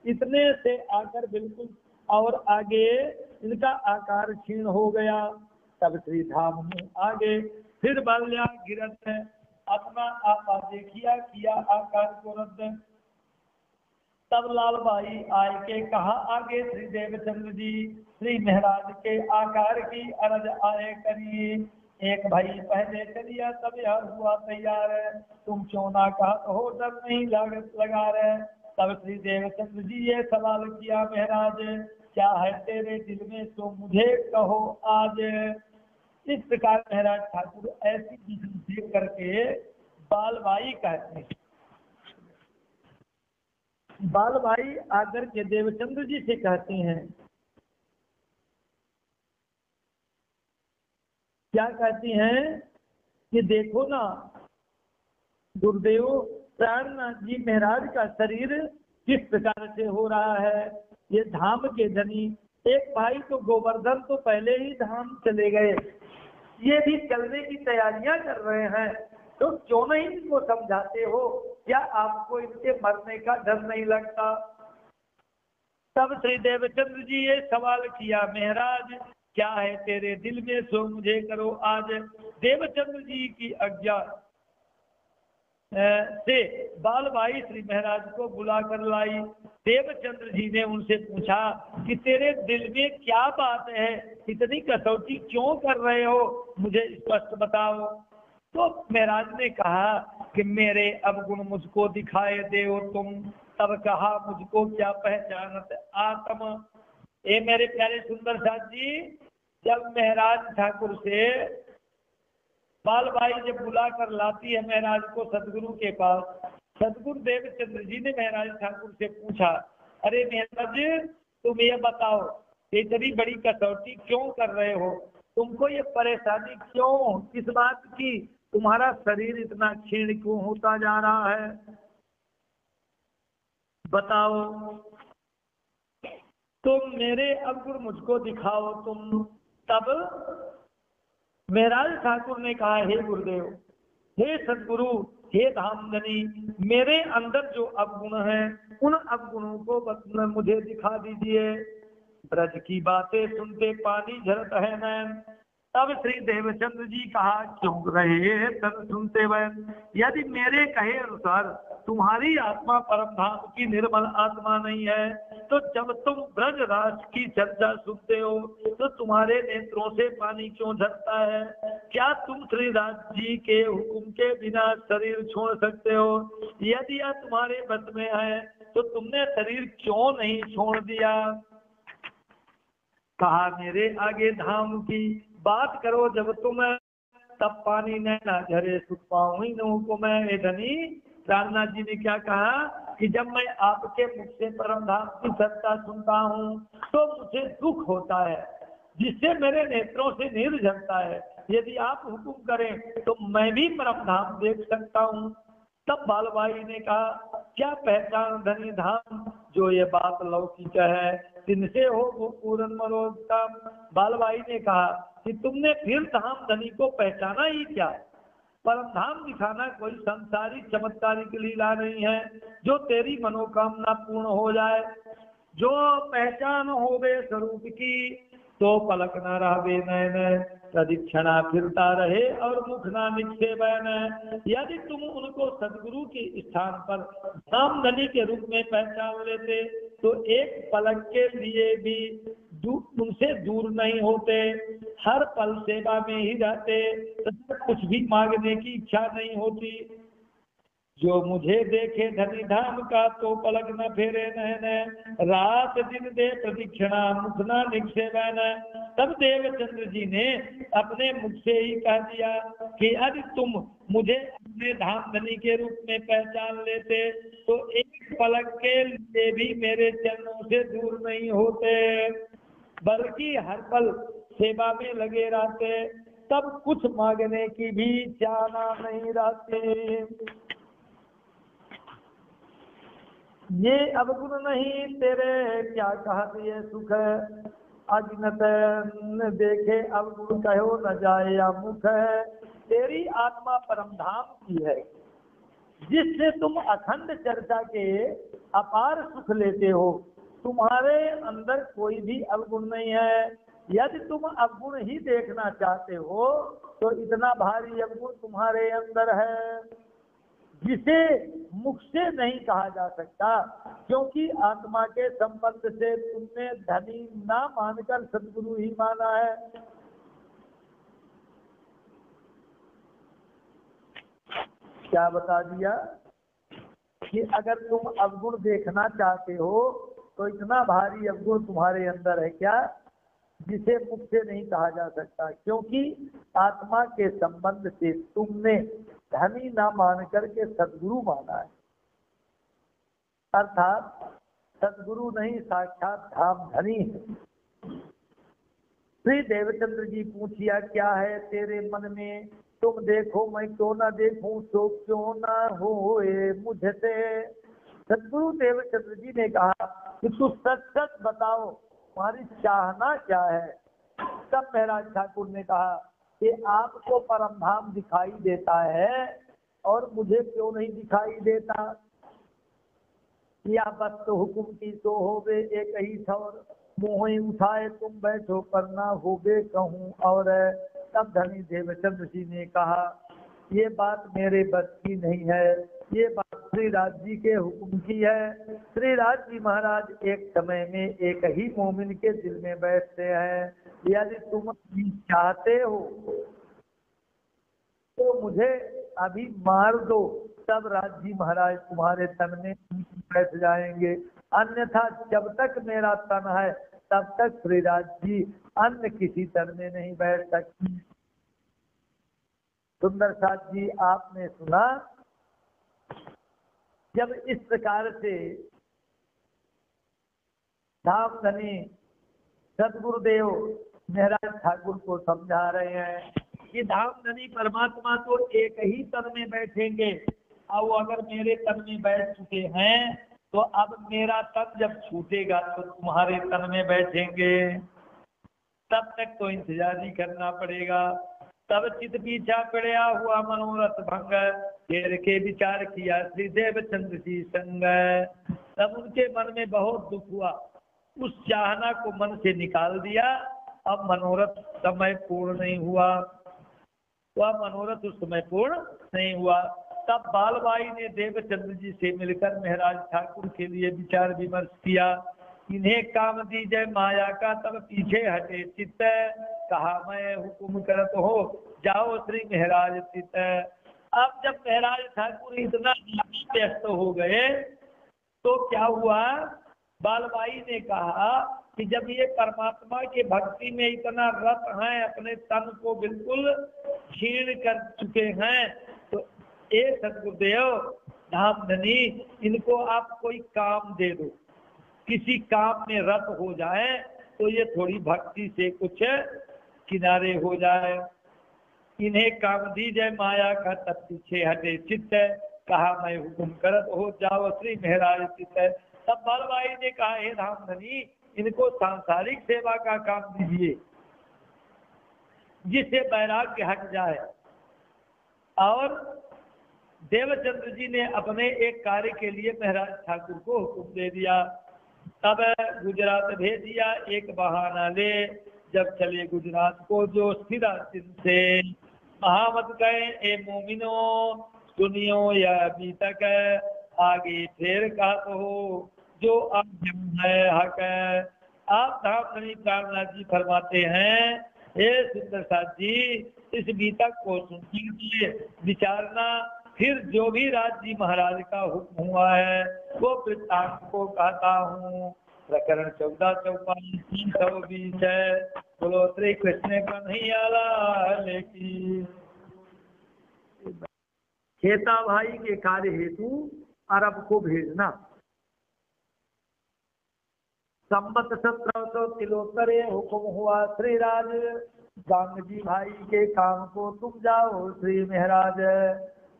इतने से आकर बिल्कुल और आगे इनका आकार क्षीण हो गया। तब श्री धाम में आगे फिर बाल्या गिरत अपना आपा देखिया किया आकार को रद्द। तब लाल भाई आए के कहा आगे श्री देवचंद्र जी श्री महाराज के आकार की अरज आए करी। एक भाई पहले चलिया तब यह हुआ तैयार है, तुम क्यों ना कहा हो डर नहीं लगा रहे। तब श्री देवचंद्र जी ये सवाल किया महाराज क्या है तेरे दिल में तो मुझे कहो आज। इस प्रकार महाराज ठाकुर ऐसी विधि देख करके बालबाई कहते हैं। बालबाई आकर के देवचंद्र जी से कहते हैं, क्या कहती हैं कि देखो ना गुरुदेव प्राणनाथ जी महाराज का शरीर किस प्रकार से हो रहा है। ये धाम के धनी एक भाई तो गोवर्धन तो पहले ही धाम चले गए, ये भी चलने की तैयारियां कर रहे हैं, तो क्यों नहीं इनको समझाते हो। क्या आपको इनके मरने का डर नहीं लगता। तब श्री देवचंद्र जी ये सवाल किया महाराज क्या है तेरे दिल में सो मुझे करो आज। देवचंद्र जी की आज्ञा से बालबाई श्री महाराज को बुला कर लाई। देवचंद्र जी ने उनसे पूछा कि तेरे दिल में क्या बात है, इतनी कसौटी क्यों कर रहे हो, मुझे स्पष्ट बताओ। तो महाराज ने कहा कि मेरे अवगुण मुझको दिखाए देओ तुम। तब कहा मुझको क्या पहचानत आत्म। ये मेरे प्यारे सुंदर साथ जी, जब महाराज ठाकुर से बालबाई जब बुला कर लाती है महाराज को सदगुरु के पास, सदगुरु देवचंद्र जी ने महाराज ठाकुर से पूछा अरे महाराज तुम ये बताओ इतनी बड़ी कसौटी क्यों कर रहे हो, तुमको ये परेशानी क्यों, किस बात की, तुम्हारा शरीर इतना क्षीण क्यों होता जा रहा है, बताओ। तुम मेरे अवगुण मुझको दिखाओ तुम। तब महाराज ठाकुर ने कहा हे गुरुदेव, हे सदगुरु, हे धामधनी, मेरे अंदर जो अवगुण हैं उन अवगुणों को मुझे दिखा दीजिए। ब्रज की बातें सुनते पानी झरत है नैन। तब श्री देवचंद्र जी कहा क्यों रहे तब सुनते वह, यदि मेरे कहे अनुसार तुम्हारी आत्मा परम धाम की निर्मल आत्मा नहीं है तो जब तुम ब्रज राज की चर्चा सुनते हो तो तुम्हारे नेत्रों से पानी क्यों झरता है। क्या तुम श्री राज जी के हुक्म के बिना शरीर छोड़ सकते हो, यदि यह तुम्हारे बस में है तो तुमने शरीर क्यों नहीं छोड़ दिया। कहा मेरे आगे धाम की बात करो जब तुम तब पानी नैना झरे सुख पाऊं को मैं धनी। प्राणनाथ जी ने क्या कहा कि जब मैं आपके मुख से परम धाम की सत्ता सुनता हूँ तो मुझे दुख होता है, जिससे मेरे नेत्रों से नीर झरता है। यदि आप हुक्म करें तो मैं भी परम धाम देख सकता हूँ। तब बालबाई ने कहा, क्या पहचान धनी धाम, जो ये बात लौकिक है, तिनसे हो वो पूर्ण मनोज का। बालबाई ने कहा कि तुमने फिर धाम धनी को पहचाना ही क्या? परम धाम दिखाना कोई संसारिक चमत्कारिक लीला नहीं है, जो तेरी मनोकामना पूर्ण हो जाए। जो पहचान हो गए स्वरूप की, तो पलक न रहे नैन, प्रदीक्षणा फिरता रहे और मुख ना निक्षेप न। यदि तुम उनको सदगुरु के स्थान पर धाम धनी के रूप में पहचान लेते तो एक पलक के लिए भी तुमसे दूर नहीं होते, हर पल सेवा में ही रहते, कुछ भी मांगने की इच्छा नहीं होती। जो मुझे देखे धनी धाम का, तो पलक न फेरे नैन, रात दिन दे प्रदीक्षणा मुख न निक्षेपन। तब देवचंद्र जी ने अपने मुख से ही कह दिया कि यदि तुम मुझे अपने धाम धनी के रूप में पहचान लेते तो एक पलक के लिए भी मेरे चरणों से दूर नहीं होते, बल्कि हर पल सेवा में लगे रहते, तब कुछ मांगने की भी चाहना नहीं रहती। ये अवगुण नहीं तेरे क्या कहत ये सुख, अगिनत न देखे अवगुण कहो न जाए या मुख। तेरी आत्मा परम धाम की है, जिससे तुम अखंड चर्चा के अपार सुख लेते हो। तुम्हारे अंदर कोई भी अवगुण नहीं है। यदि तुम अवगुण ही देखना चाहते हो तो इतना भारी अवगुण तुम्हारे अंदर है, जिसे मुख से नहीं कहा जा सकता, क्योंकि आत्मा के संबंध से तुमने धनी ना मानकर सदगुरु ही माना है। क्या बता दिया कि अगर तुम अवगुण देखना चाहते हो तो इतना भारी अवगुण तुम्हारे अंदर है क्या, जिसे मुख से नहीं कहा जा सकता, क्योंकि आत्मा के संबंध से तुमने धनी ना मान करके सदगुरु माना है। अर्थात सदगुरु नहीं, साक्षात धाम धनी है। श्री देवचंद्र जी पूछिया, क्या है तेरे मन में, तुम देखो मैं क्यों ना देखूं, तो क्यों ना होए मुझसे। सदगुरु देवचंद्र जी ने कहा कि तू सच सच बताओ, तुम्हारी चाहना क्या है। तब महाराज ठाकुर ने कहा कि आपको परम धाम दिखाई देता है और मुझे क्यों नहीं दिखाई देता। या बस तो हुकुम की तो होवे एक ही ठौर, मोह उठाए तुम बैठो पर ना होगे कहूँ और। तब धनी देवचंद्र जी ने कहा, ये बात मेरे बस की नहीं है, ये बात श्री राज जी के हुक्म की है। श्री राज जी महाराज एक समय में एक ही मोमिन के दिल में बैठते हैं। यदि तुम चाहते हो तो मुझे अभी मार दो, तब राज जी महाराज तुम्हारे तन में बैठ जाएंगे, अन्यथा जब तक मेरा तन है तब तक श्री राज जी अन्य किसी तन में नहीं बैठ सकती। सुंदर साथ जी, आपने सुना जब इस प्रकार से धाम धनी सदगुरुदेव महाराज ठाकुर को समझा रहे हैं कि धाम धनी परमात्मा तो एक ही तन में बैठेंगे, अब अगर मेरे तन में बैठ चुके हैं तो अब मेरा तन जब छूटेगा तो तुम्हारे तन में बैठेंगे, तब तक तो इंतजार ही करना पड़ेगा। तब चित पीछा पड़या हुआ मनोरथ भंग, घेर के विचार किया श्री देवचंद्र जी संग। तब उनके मन में बहुत दुख हुआ, उस चाहना को मन से निकाल दिया। अब मनोरथ समय पूर्ण नहीं हुआ, वह मनोरथ उस समय पूर्ण नहीं हुआ। तब बालबाई ने देवचंद्र जी से मिलकर महाराज ठाकुर के लिए विचार विमर्श किया। इन्हें काम दी जय माया का, तब पीछे हटे चित्त, कहा मैं हुकुम करत हो जाओ श्री महाराज चित्त। अब जब महाराज ठाकुर इतना व्यस्त हो गए तो क्या हुआ, बालबाई ने कहा कि जब ये परमात्मा के भक्ति में इतना रत हैं, अपने तन को बिल्कुल क्षीण कर चुके हैं, तो ए सदगुरुदेव धामधनी, इनको आप कोई काम दे दो, किसी काम में रत हो जाए तो ये थोड़ी भक्ति से कुछ किनारे हो जाए। इन्हें काम दीजिए माया का तब पीछे हटे चित्त, कहा मैं हुक्म करत हो जाओ श्री महाराज चित्त। तब बालबाई ने कहा हे धामधनी, इनको सांसारिक सेवा का काम दीजिए जिससे वैराग्य हट जाए। और देवचंद्र जी ने अपने एक कार्य के लिए महाराज ठाकुर को हुक्म दे दिया। तब गुजरात भेज दिया, एक बहाना ले जब चले गुजरात को जो स्थिर से महामत कहे ए मोमिनो सुनियो या अभी तक आगे फिर कहा तो हो जो अब है हक है। आप धामधनी प्राणनाथ जी फरमाते हैं, हे सुंदर साथ जी, इस बीतक को सुनने के विचारना, फिर जो भी राज जी महाराज का हुक्म हुआ है वो वृत्तांत को कहता हूँ। प्रकरण 14-54 320 है। बोलो श्री कृष्ण कन्हैया लाल की। खेता भाई के कार्य हेतु अरब को भेजना। संबत 1700 किलोत्तरे हुक्म हुआ श्री राज, गांग जी भाई के काम को तुम जाओ श्री महाराज।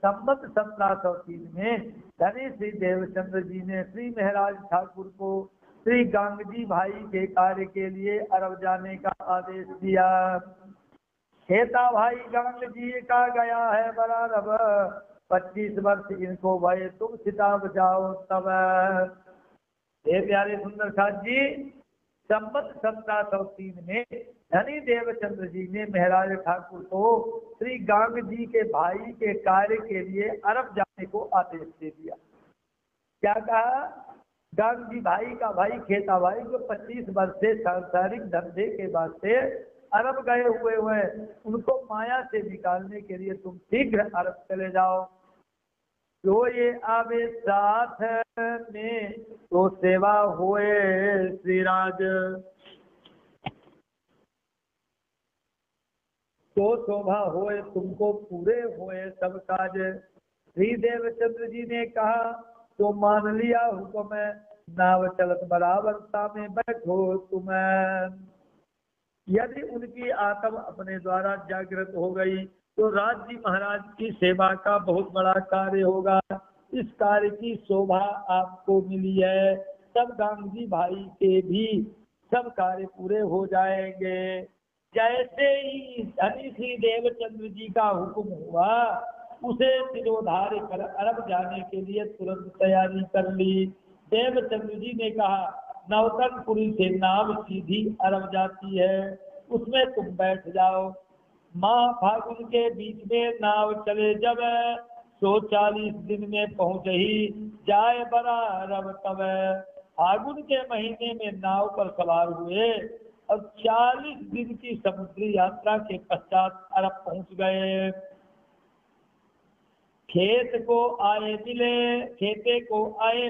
संबत 1703 में धनी श्री देवचंद्र जी ने श्री महाराज ठाकुर को श्री गांग जी भाई के कार्य के लिए अरब जाने का आदेश दिया। खेता भाई गांग जी का गया है बरारब, 25 वर्ष इनको भय तुम सीता बचाओ तब। हे प्यारे सुंदर साथ जी, संबत 1703 में धनी देवचंद्र जी ने महाराज ठाकुर को श्री गांग जी के भाई के कार्य के लिए अरब जाने को आदेश दे दिया। क्या कहा? गांग जी भाई का भाई खेता भाई जो 25 वर्ष से सांसारिक धंधे के वास्ते अरब गए हुए हैं, उनको माया से निकालने के लिए तुम शीघ्र अरब चले जाओ। जो ये आवे साथ में तो सेवा होए श्रीराज, तो शोभा होए तुमको पूरे होए सब काज। श्री देवचंद्र जी ने कहा तो मान लिया हुक्म, नाव चलत बराबरता में बैठो तुम। यदि उनकी आत्म अपने द्वारा जागृत हो गई तो राज जी महाराज की सेवा का बहुत बड़ा कार्य होगा। इस कार्य की शोभा आपको मिली है। सब गांग जी भाई के भी सब कार्य पूरे हो जाएंगे। जैसे ही धनी श्री देवचंद्र जी का हुक्म हुआ, उसे सिरोधार्य कर अरब जाने के लिए तुरंत तैयारी कर ली। देवचंद्र जी ने कहा, नवतनपुरी से नाव सीधी अरब जाती है, उसमें तुम बैठ जाओ। माह फागुन के बीच में नाव चले जब, 140 दिन में पहुंच ही जाए बरा अरब तब। फागुन के महीने में नाव पर सवार हुए और 40 दिन की समुद्री यात्रा के पश्चात अरब पहुंच गए। खेते को आए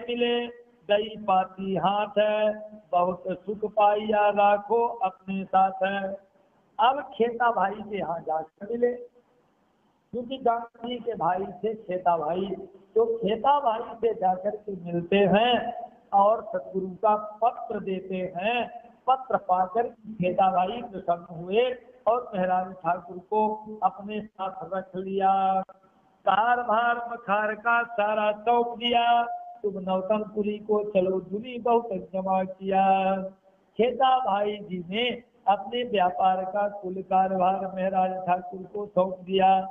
मिले दई पाती हाथ है, बहुत सुख पाइया राखो अपने साथ है। अब खेता भाई के यहाँ जाकर मिले, क्योंकि गांधी जी के भाई थे खेता भाई, तो खेता भाई से जाकर के मिलते हैं और सतगुरु का पत्र देते हैं। पत्र पाकर खेता भाई प्रसन्न हुए और महाराज ठाकुर को अपने साथ रख लिया। कारभार मखार का सारा सौंप दिया, तुम नौतनपुरी को चलो दुनी बहुत जमा किया। खेता भाई जी ने अपने व्यापार का कुल कार्यभार महाराज ठाकुर को सौंप दिया।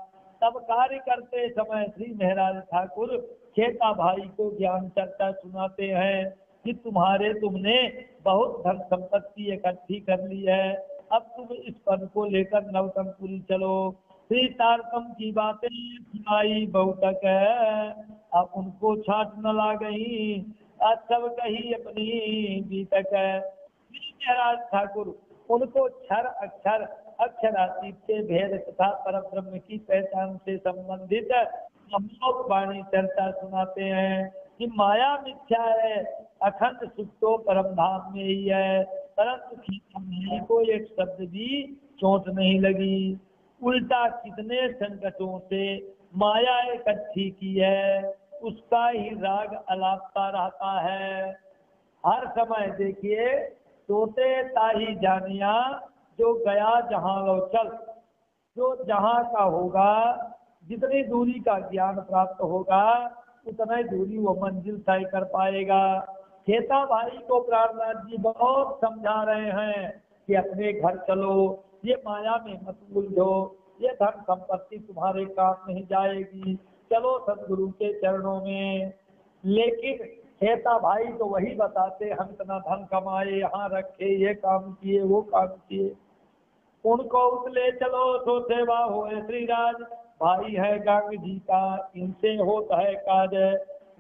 तब कार्य करते समय श्री महाराज ठाकुर खेता भाई को ज्ञान चर्चा सुनाते हैं कि तुमने बहुत धन संपत्ति इकट्ठी कर ली है, अब तुम इस पद को लेकर नवतनपुरी चलो। श्री तारतम की बातें सुनाई बहुतक है, अब उनको छाट न ला गई, आज सब कही अपनी बीतक है। श्री महाराज ठाकुर उनको क्षर अक्षर अक्षरातीत से भेद तथा परब्रह्म की पहचान से संबंधित अमोघ वाणी चर्चा सुनाते हैं कि माया मिथ्या है, अखंड सुख तो परम धाम में ही है। परंतु भाई को एक शब्द भी चोट नहीं लगी। उल्टा कितने संकटों से माया इकट्ठी की है, उसका ही राग अलापता रहता है। हर समय देखिए, सोते ताही जानिया, जो गया जहां लो चल। जो जहां का होगा, जितनी दूरी का ज्ञान प्राप्त होगा, उतना ही दूरी वो मंजिल तय कर पाएगा। खेता भाई को प्राणनाथ जी बहुत समझा रहे हैं कि अपने घर चलो, ये माया में मत उलझो, ये धन संपत्ति तुम्हारे काम नहीं जाएगी, चलो सदगुरु के चरणों में। लेकिन खेता भाई तो वही बताते, हम इतना धन कमाए, यहाँ रखे, ये काम किए, वो काम किए। उनको उतले चलो सो सेवा हो श्रीराज, भाई है गंग जी का, इनसे होता है काज।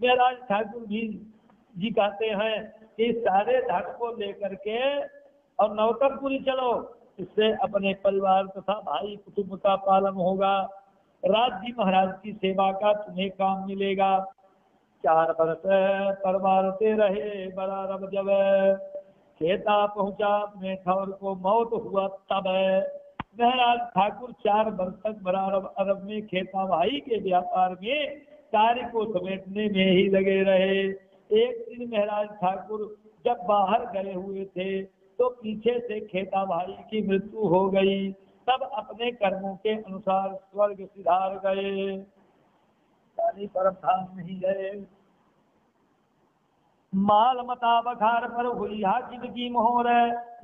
मेरा ठाकुर जी कहते हैं कि सारे धन को लेकर के और नौतनपुरी चलो, इससे अपने परिवार तथा भाई कुटुंब का पालन होगा, राज जी महाराज की सेवा का तुम्हें काम मिलेगा। 4 बरस परवारते रहे बड़ा रब जब, खेता पहुंचा अपने ठौर को मौत हुआ तब। महाराज ठाकुर 4 वर्ष तक बड़ा अरब में खेता भाई के व्यापार में कार्य को समेटने में ही लगे रहे। एक दिन महाराज ठाकुर जब बाहर गए हुए थे तो पीछे से खेता भाई की मृत्यु हो गई। तब अपने कर्मों के अनुसार स्वर्ग सिधार गए, परम धाम नहीं गए। माल मता बखार पर हुई हाकिम की मोहर,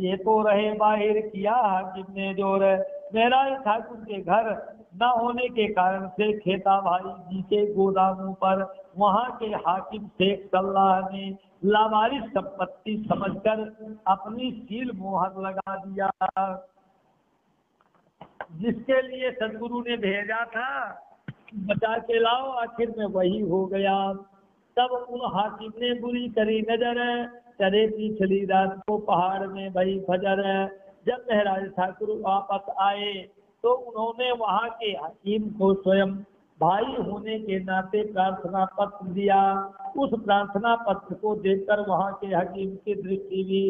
ये तो रहे बाहर किया हाकिम ने जोर। महाराज ठाकुर के घर न होने के कारण से खेता भाई जी के गोदामों पर वहां के हाकिम शेख सल्लाह ने लावारिस संपत्ति समझकर अपनी सील मोहर लगा दिया। जिसके लिए सदगुरु ने भेजा था बचा के लाओ, आखिर में वही हो गया। तब उन हाकिम ने बुरी करी नजर, चले पिछली रात को पहाड़ में भई फजर। जब महाराज ठाकुर वापस आए तो उन्होंने वहां के हकीम को स्वयं भाई होने के नाते प्रार्थना पत्र दिया। उस प्रार्थना पत्र को देखकर वहां के हकीम की दृष्टि भी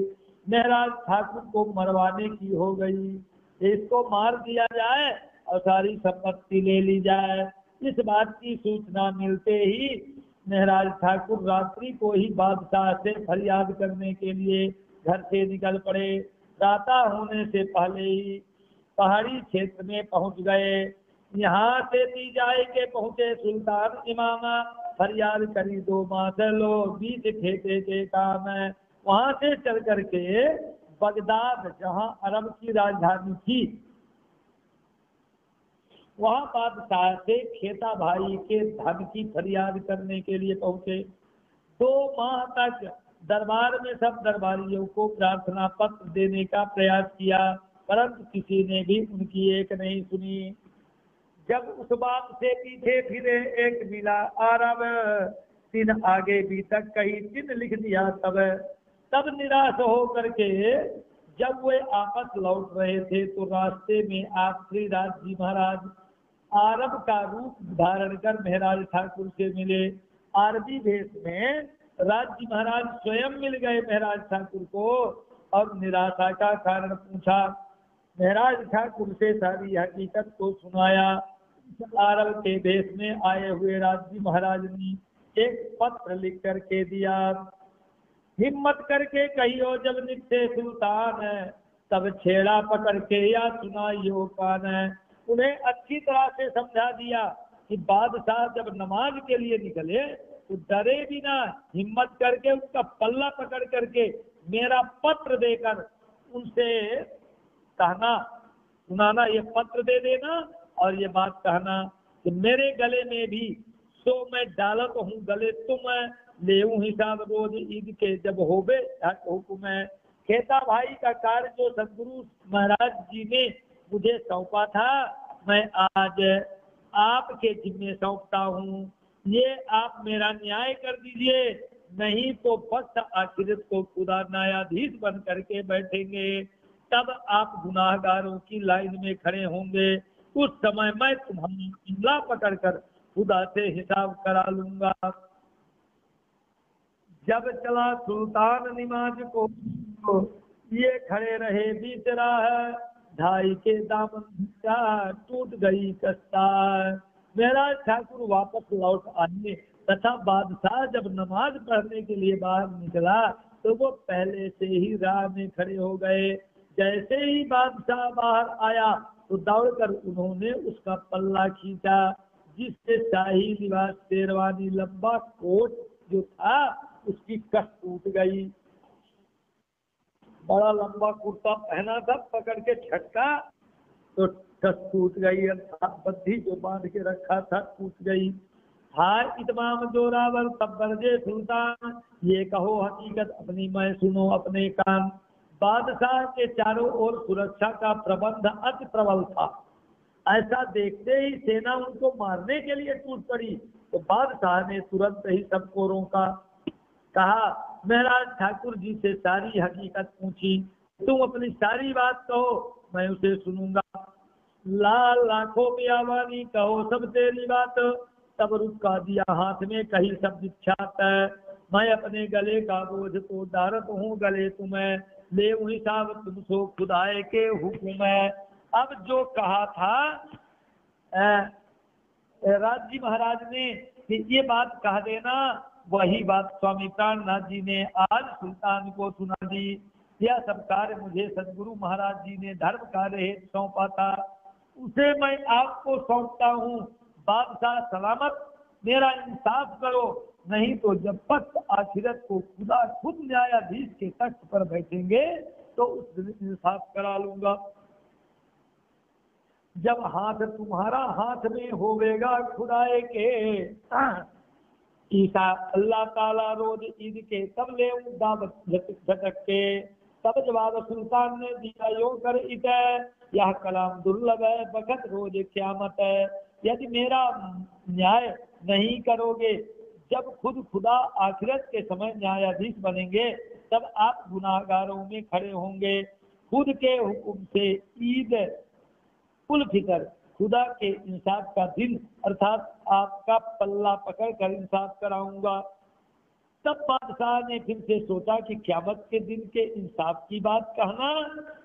महाराज ठाकुर को मरवाने की हो गई। इसको मार दिया जाए और सारी संपत्ति ले ली जाए। इस बात की सूचना मिलते ही महाराज ठाकुर रात्रि को ही बादशाह से फरियाद करने के लिए घर से निकल पड़े। राता होने से पहले ही पहाड़ी क्षेत्र में पहुंच गए। यहाँ से दी जाए के पहुंचे सुल्तान इमामा, फरियाद करी 2 मास लो, 20 ठेके के काम है। वहां से चल करके बगदाद, जहां अरब की राजधानी थी, वहां बादशाह से खेता भाई के धन की फरियाद करने के लिए पहुंचे। 2 माह तक दरबार में सब दरबारियों को प्रार्थना पत्र देने का प्रयास किया, परंतु किसी ने भी उनकी एक नहीं सुनी। जब उस बात से पीछे फिरे एक मिला आरब, 3 आगे भी तक कहीं चिन्ह लिख दिया। तब निराश हो करके जब वे आपस लौट रहे थे तो रास्ते में आप श्रीराज जी महाराज आरब का रूप धारण कर महाराज ठाकुर से मिले। आरबी भेष में राज जी महाराज स्वयं मिल गए महाराज ठाकुर को और निराशा का कारण पूछा। महाराज ठाकुर से सारी हकीकत को सुनाया। आरब के भेष में आए हुए राज जी महाराज ने एक पत्र लिख करके दिया। हिम्मत करके कहियो जब नित्य सुल्तान है, तब छेड़ा पकड़ के या सुनाइयो कान है। उन्हें अच्छी तरह से समझा दिया कि बादशाह जब नमाज के लिए निकले तो डरे भी ना, हिम्मत करके उसका पल्ला पकड़ करके मेरा पत्र देकर उनसे कहना, सुनाना, ये पत्र दे देना और ये बात कहना कि मेरे गले में भी सो मैं डालत हूँ गले तुम लेऊं हिसाब रोज ईद के जब होबे हुक्म है। खेता भाई का कार्य जो सदगुरु महाराज जी ने मुझे सौंपा था, मैं आज आपके जिम्मे सौंपता हूँ। ये आप मेरा न्याय कर दीजिए, नहीं तो बस आखिरत को खुदा न्यायाधीश बन करके बैठेंगे। तब आप गुनाहगारों की लाइन में खड़े होंगे। उस समय मैं तुम्हारा पल्ला पकड़कर खुदा से हिसाब करा लूंगा। जब चला सुल्तान निमाज को ये खड़े रहे बीच राह, ढाई के दामन टूट गई कस्ता। मेरा ठाकुर वापस लौट आए तथा बादशाह जब नमाज पढ़ने के लिए बाहर निकला तो वो पहले से ही राह में खड़े हो गए। जैसे ही बादशाह बाहर आया तो दौड़कर उन्होंने उसका पल्ला खींचा, जिससे शाही लिबास शेरवानी लंबा कोट जो था उसकी कस टूट गई। बड़ा लंबा कुर्ता पहना था, पकड़ के झटका तो कस टूट गई, अर्थात बद्धी जो बांध के रखा था टूट गई। हाय इतमाम जोरावर तब्बर जे सुल्तान, ये कहो हकीकत अपनी मैं सुनो अपने कान। बादशाह के चारों ओर सुरक्षा का प्रबंध अति प्रबल था। ऐसा देखते ही सेना उनको मारने के लिए टूट पड़ी तो बादशाह ने तुरंत ही सबको रोका। कहा, महाराज ठाकुर जी से सारी हकीकत पूछी, तुम अपनी सारी बात कहो, मैं उसे सुनूंगा। लाल लाखों पियावानी कहो सब तेरी बात, तब रुका दिया हाथ में कही सब विख्यात है। मैं अपने गले का बोझ तो डारत हूँ गले तुम्हें, ले हिसाब तुम सो खुदाए के हुक्म है। अब जो कहा था राज महाराज ने कि ये बात कह देना, वही बात स्वामी प्राणनाथ जी ने आज सुल्तान को सुना दी। यह सब कार्य मुझे सदगुरु महाराज जी ने धर्म कार्य हेतु सौंपा था, उसे मैं आपको सौंपता हूँ। बादशाह सलामत, मेरा इंसाफ करो, नहीं तो जब पक्त आखिरत को खुदा खुद न्यायाधीश के तख्त पर बैठेंगे तो उस दिन इंसाफ करा लूंगा। जब हाथ तुम्हारा हाथ में होवेगा खुदाए के, ईसा अल्लाह ताला रोज ईद के तब ले दावत झटक के। तब जवाब सुल्तान ने दिया यो कर इत, यह कलाम दुर्लभ है बखत रोज क़यामत है। यदि मेरा न्याय नहीं करोगे, जब खुद खुदा आखिरत के समय न्यायाधीश बनेंगे तब आप गुनाहगारों में खड़े होंगे। खुद के हुक्म से ईद उल फितर खुदा के इंसाफ का दिन अर्थात आपका पल्ला पकड़ कर इंसाफ कराऊंगा। तब बादशाह ने फिर से सोचा कि क़यामत के दिन के इंसाफ की बात कहना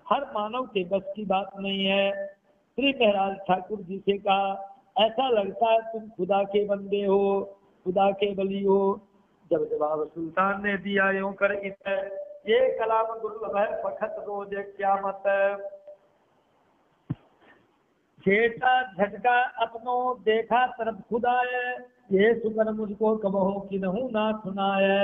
हर मानव के बस की बात नहीं है। श्री महाराज ठाकुर जी से कहा, ऐसा लगता है तुम खुदा के बंदे हो, खुदा के बली हो। जब जवाब सुल्तान ने दिया यूं कर ये कलाम दुर्लभ है बखत रोज क़यामत है। छेटा झटका अपनो देखा तरफ खुदाए, ये सुकर मुझको कबहो कि नहू ना सुनाए।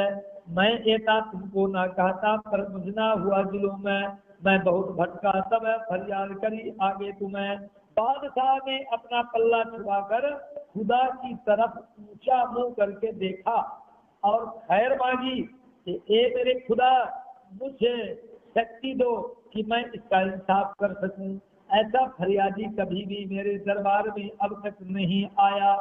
मैं एता तुमको ना कहता पर मुझ ना हुआ जुलूम में, मैं बहुत भटका सब फरियाद करी आगे तुम्हें। बादशाह ने अपना पल्ला छुपाकर खुदा की तरफ ऊंचा मुंह करके देखा और खैर मांगी कि ए मेरे खुदा, मुझे शक्ति दो कि मैं इसका इंसाफ कर सकूं। ऐसा फरियादी कभी भी मेरे दरबार में अब तक नहीं आया।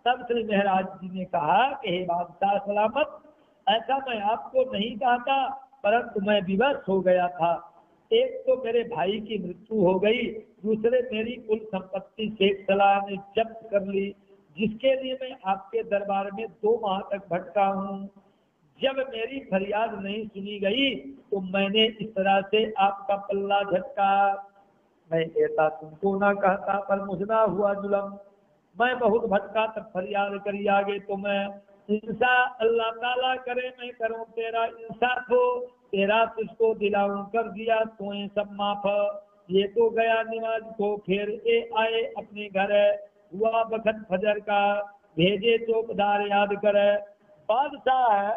तब श्री महाराज जी ने कहा कि हे बादशाह सलामत, ऐसा मैं आपको नहीं कहता, परंतु मैं विवश हो गया था। एक तो मेरे भाई की मृत्यु हो गई, दूसरे मेरी कुल संपत्ति शेख सलाह ने जब्त कर ली, जिसके लिए मैं आपके दरबार में 2 माह तक भटका हूँ। जब मेरी फरियाद नहीं सुनी गई तो मैंने इस तरह से आपका पल्ला झटका। मैं ऐसा तुमको ना कहता पर मुझ ना हुआ जुलम, मैं बहुत भटका तब फरियाद करी आगे तुम्हें। इंसा अल्लाह ताला करे मैं करूं तेरा इंसाफ हो, तेरा तुझको दिलाऊं कर दिया तो सब माफ। ये तो गया नमाज को फिर ए आए अपने घर, हुआ बखत फजर का भेजे चौकीदार याद करे। बादशाह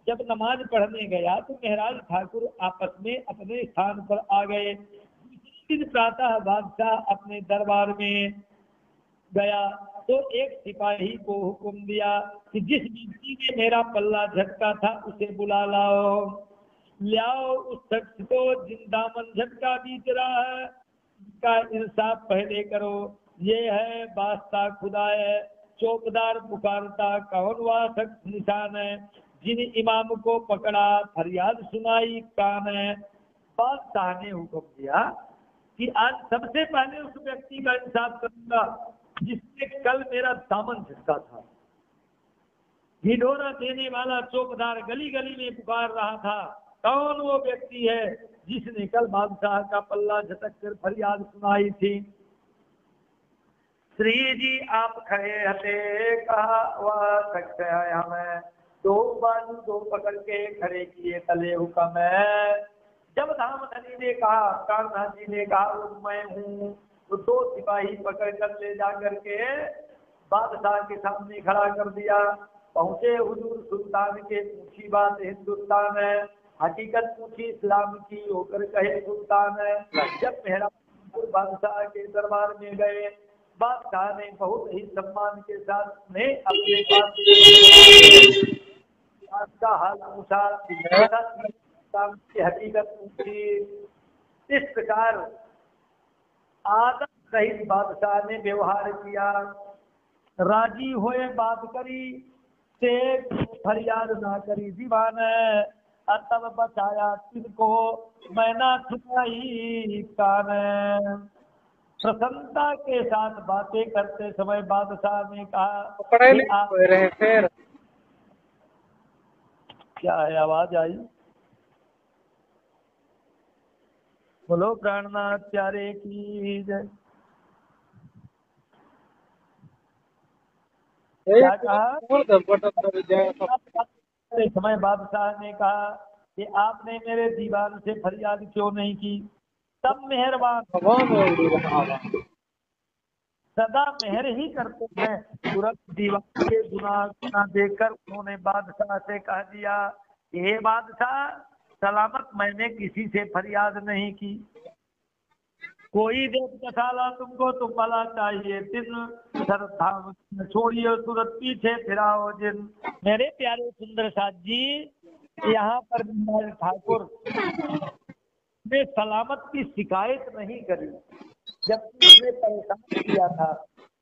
जब नमाज पढ़ने गया तो महाराज ठाकुर आपस में अपने स्थान पर आ गए। दिन प्रातः बादशाह अपने दरबार में गया तो एक सिपाही को हुक्म दिया कि जिस व्यक्ति ने मेरा पल्ला झटका था उसे बुला लाओ। लाओ उस शख्स को जिंदामन झटका बीत रहा है, का इंसाफ पहले करो। ये है वास्ता खुदा है, चौकीदार पुकारता कौन वह शख्स निशान है, जिन इमाम को पकड़ा फरियाद सुनाई कान है। बादशाह ने हुक्म दिया कि आज सबसे पहले उस व्यक्ति का इंसाफ करूंगा जिसने कल मेरा दामन झटका था। ढिढोरा देने वाला चौकीदार गली गली में पुकार रहा था, कौन वो व्यक्ति है जिसने कल बादशाह का पल्ला झटक कर फरियाद सुनाई थी। श्री जी आप खड़े हटे, कहा वह सकते है हमें, दो बाजू दो पकड़ के खड़े किए तले हुक्म है। जब धामधनी ने कहा, कान्हा जी ने कहा मैं हूँ, तो दो सिपाही पकड़ कर ले जा करके बादशाह के सामने खड़ा कर दिया। पहुंचे हुजूर सुल्तान के, पूछी बात हिंदुस्तान है, हकीकत पूछी इस्लाम की, होकर कहे सुल्तान है। जब मेहराबपुर बादशाह के दरबार में गए, बादशाह ने बहुत ही सम्मान के साथ उन्हें अपने पास का हाल पूछा, इस्लाम की हकीकत पूछी। इस प्रकार आदत सहित बादशाह ने व्यवहार किया। राजी होए बात करी, से फरियाद ना करी दीवान, तब बचाया तिनको मैना छुपाई कान। प्रसन्नता के साथ बातें करते समय बादशाह ने कहा कि आप फिर क्या है, आवाज आई? बोलो प्राणनाथ प्यारे की जय। क्या कहा? समय बादशाह ने कहा कि आपने मेरे दीवान से फरियाद क्यों नहीं की? सब मेहरबान सदा मेहर ही करते हैं। तुरंत दीवान के गुनाह देखकर उन्होंने बादशाह से कह दिया कि हे बादशाह, सलामत मैंने किसी से फरियाद नहीं की। कोई देव कसाला तुमको तो भला चाहिए दिन, धाम छोड़िए तुरंत पीछे फिराओ जिन। मेरे प्यारे सुंदर साथ जी, यहाँ पर ठाकुर ने सलामत की शिकायत नहीं करी, जबकि उसने परेशान किया था,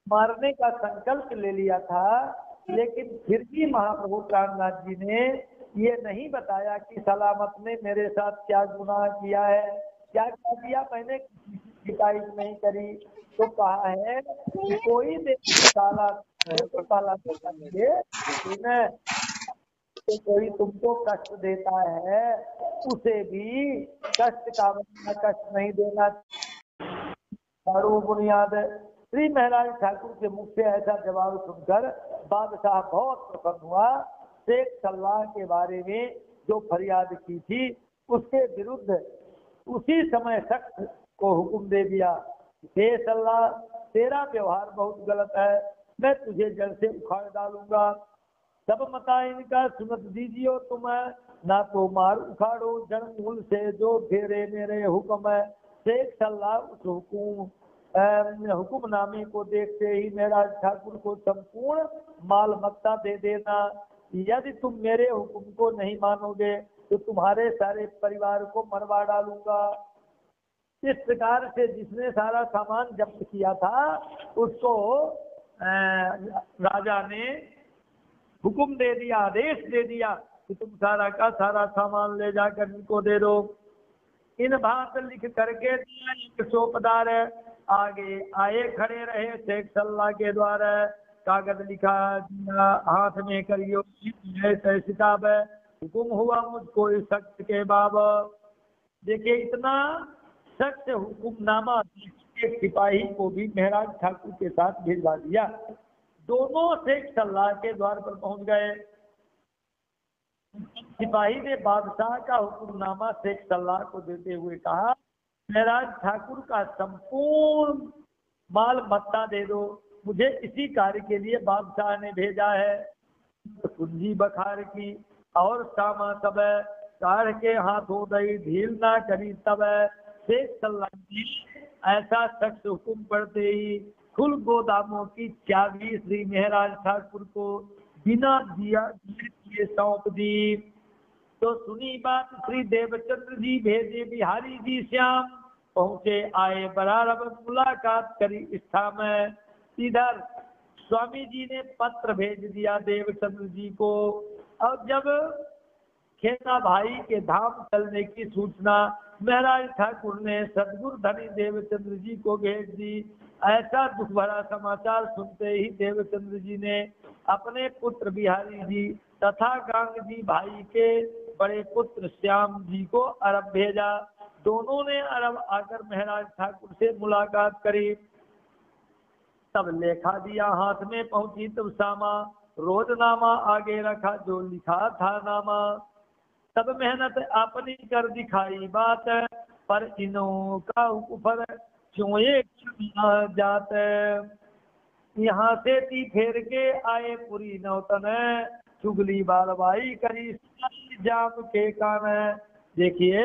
मारने का संकल्प ले लिया था, लेकिन फिर भी महाप्रभु प्राणनाथ जी ने ये नहीं बताया कि सलामत ने मेरे साथ क्या गुनाह किया है, क्या किया। मैंने शिकायत नहीं करी। तो कहा है कि कोई साला तो कोई तुमको कष्ट देता है, उसे भी कष्ट का कष्ट नहीं देना। बुनियाद श्री महाराज ठाकुर के मुख से ऐसा जवाब सुनकर बादशाह बहुत प्रसन्न हुआ। शेख सल्लाह के बारे में जो फरियाद की थी, उसके विरुद्ध उसी समय सख्त को हुक्म दे दिया, हे सल्लाह, तेरा व्यवहार बहुत गलत है, मैं तुझे जड़ से उखाड़ डालूंगा। सब मता इनका सुनत दीजिए तुम, ना तो मार उखाड़ो जड़ मूल से, जो फेरे मेरे हुक्म है। शेख सल्लाह उस हुक्मनामे को देखते ही महाराज ठाकुर को संपूर्ण माल मत्ता दे देना। यदि तुम मेरे हुक्म को नहीं मानोगे तो तुम्हारे सारे परिवार को मरवा डालूंगा। इस प्रकार से जिसने सारा सामान जब्त किया था, उसको राजा ने हुक्म दे दिया, आदेश दे दिया कि तुम सारा का सारा सामान ले जाकर इनको दे दो। इन बात लिख करके सोपदार आगे आए खड़े रहे शेख सल्लाह के द्वारा। कागज लिखा, हाथ में करियो किताब है, हुक्म हुआ मुझको इस सख्त के बाबा। देखिए इतना सख्त हुक्मनामा एक सिपाही को भी महाराज ठाकुर के साथ भिजवा दिया। दोनों शेख सल्लाह के द्वार पर पहुंच गए। सिपाही ने बादशाह का हुक्मनामा शेख सल्लाह को देते हुए कहा, महाराज ठाकुर का संपूर्ण माल मत्ता दे दो, मुझे इसी कार्य के लिए बादशाह ने भेजा है। कुंजी बखार की और सामा तब काढ़ के हाथों दई ढील ना करी तब। शेख सल्लाह ने ऐसा सख्त हुक्म पड़ते ही खुल गोदामों की चाबी श्री महाराज ठाकुर को बिना दिया सौंप दी। तो सुनी बात श्री देवचंद्र जी भेजे बिहारी जी श्याम, पहुंचे आए बराबर मुलाकात करी इष्ठा में। इधर स्वामी जी ने पत्र भेज दिया देवचंद्र जी को, और जब खेता भाई के धाम चलने की सूचना महाराज ठाकुर ने सदगुरु धनी देवचंद्र जी को भेज दी। ऐसा दुख भरा समाचार सुनते ही देवचंद्र जी ने अपने पुत्र बिहारी जी तथा गांग जी भाई के बड़े पुत्र श्याम जी को अरब भेजा। दोनों ने अरब आकर महाराज ठाकुर से मुलाकात करी। तब लेखा दिया हाथ में, पहुंची तब सामा, रोजनामा आगे रखा जो लिखा था नामा। तब मेहनत अपनी कर दिखाई बात, पर इनों का ऊपर क्यों एक जात। यहाँ से ती फेर के आए पुरी नौतन, चुगली बालबाई करी जाम के कान। देखिए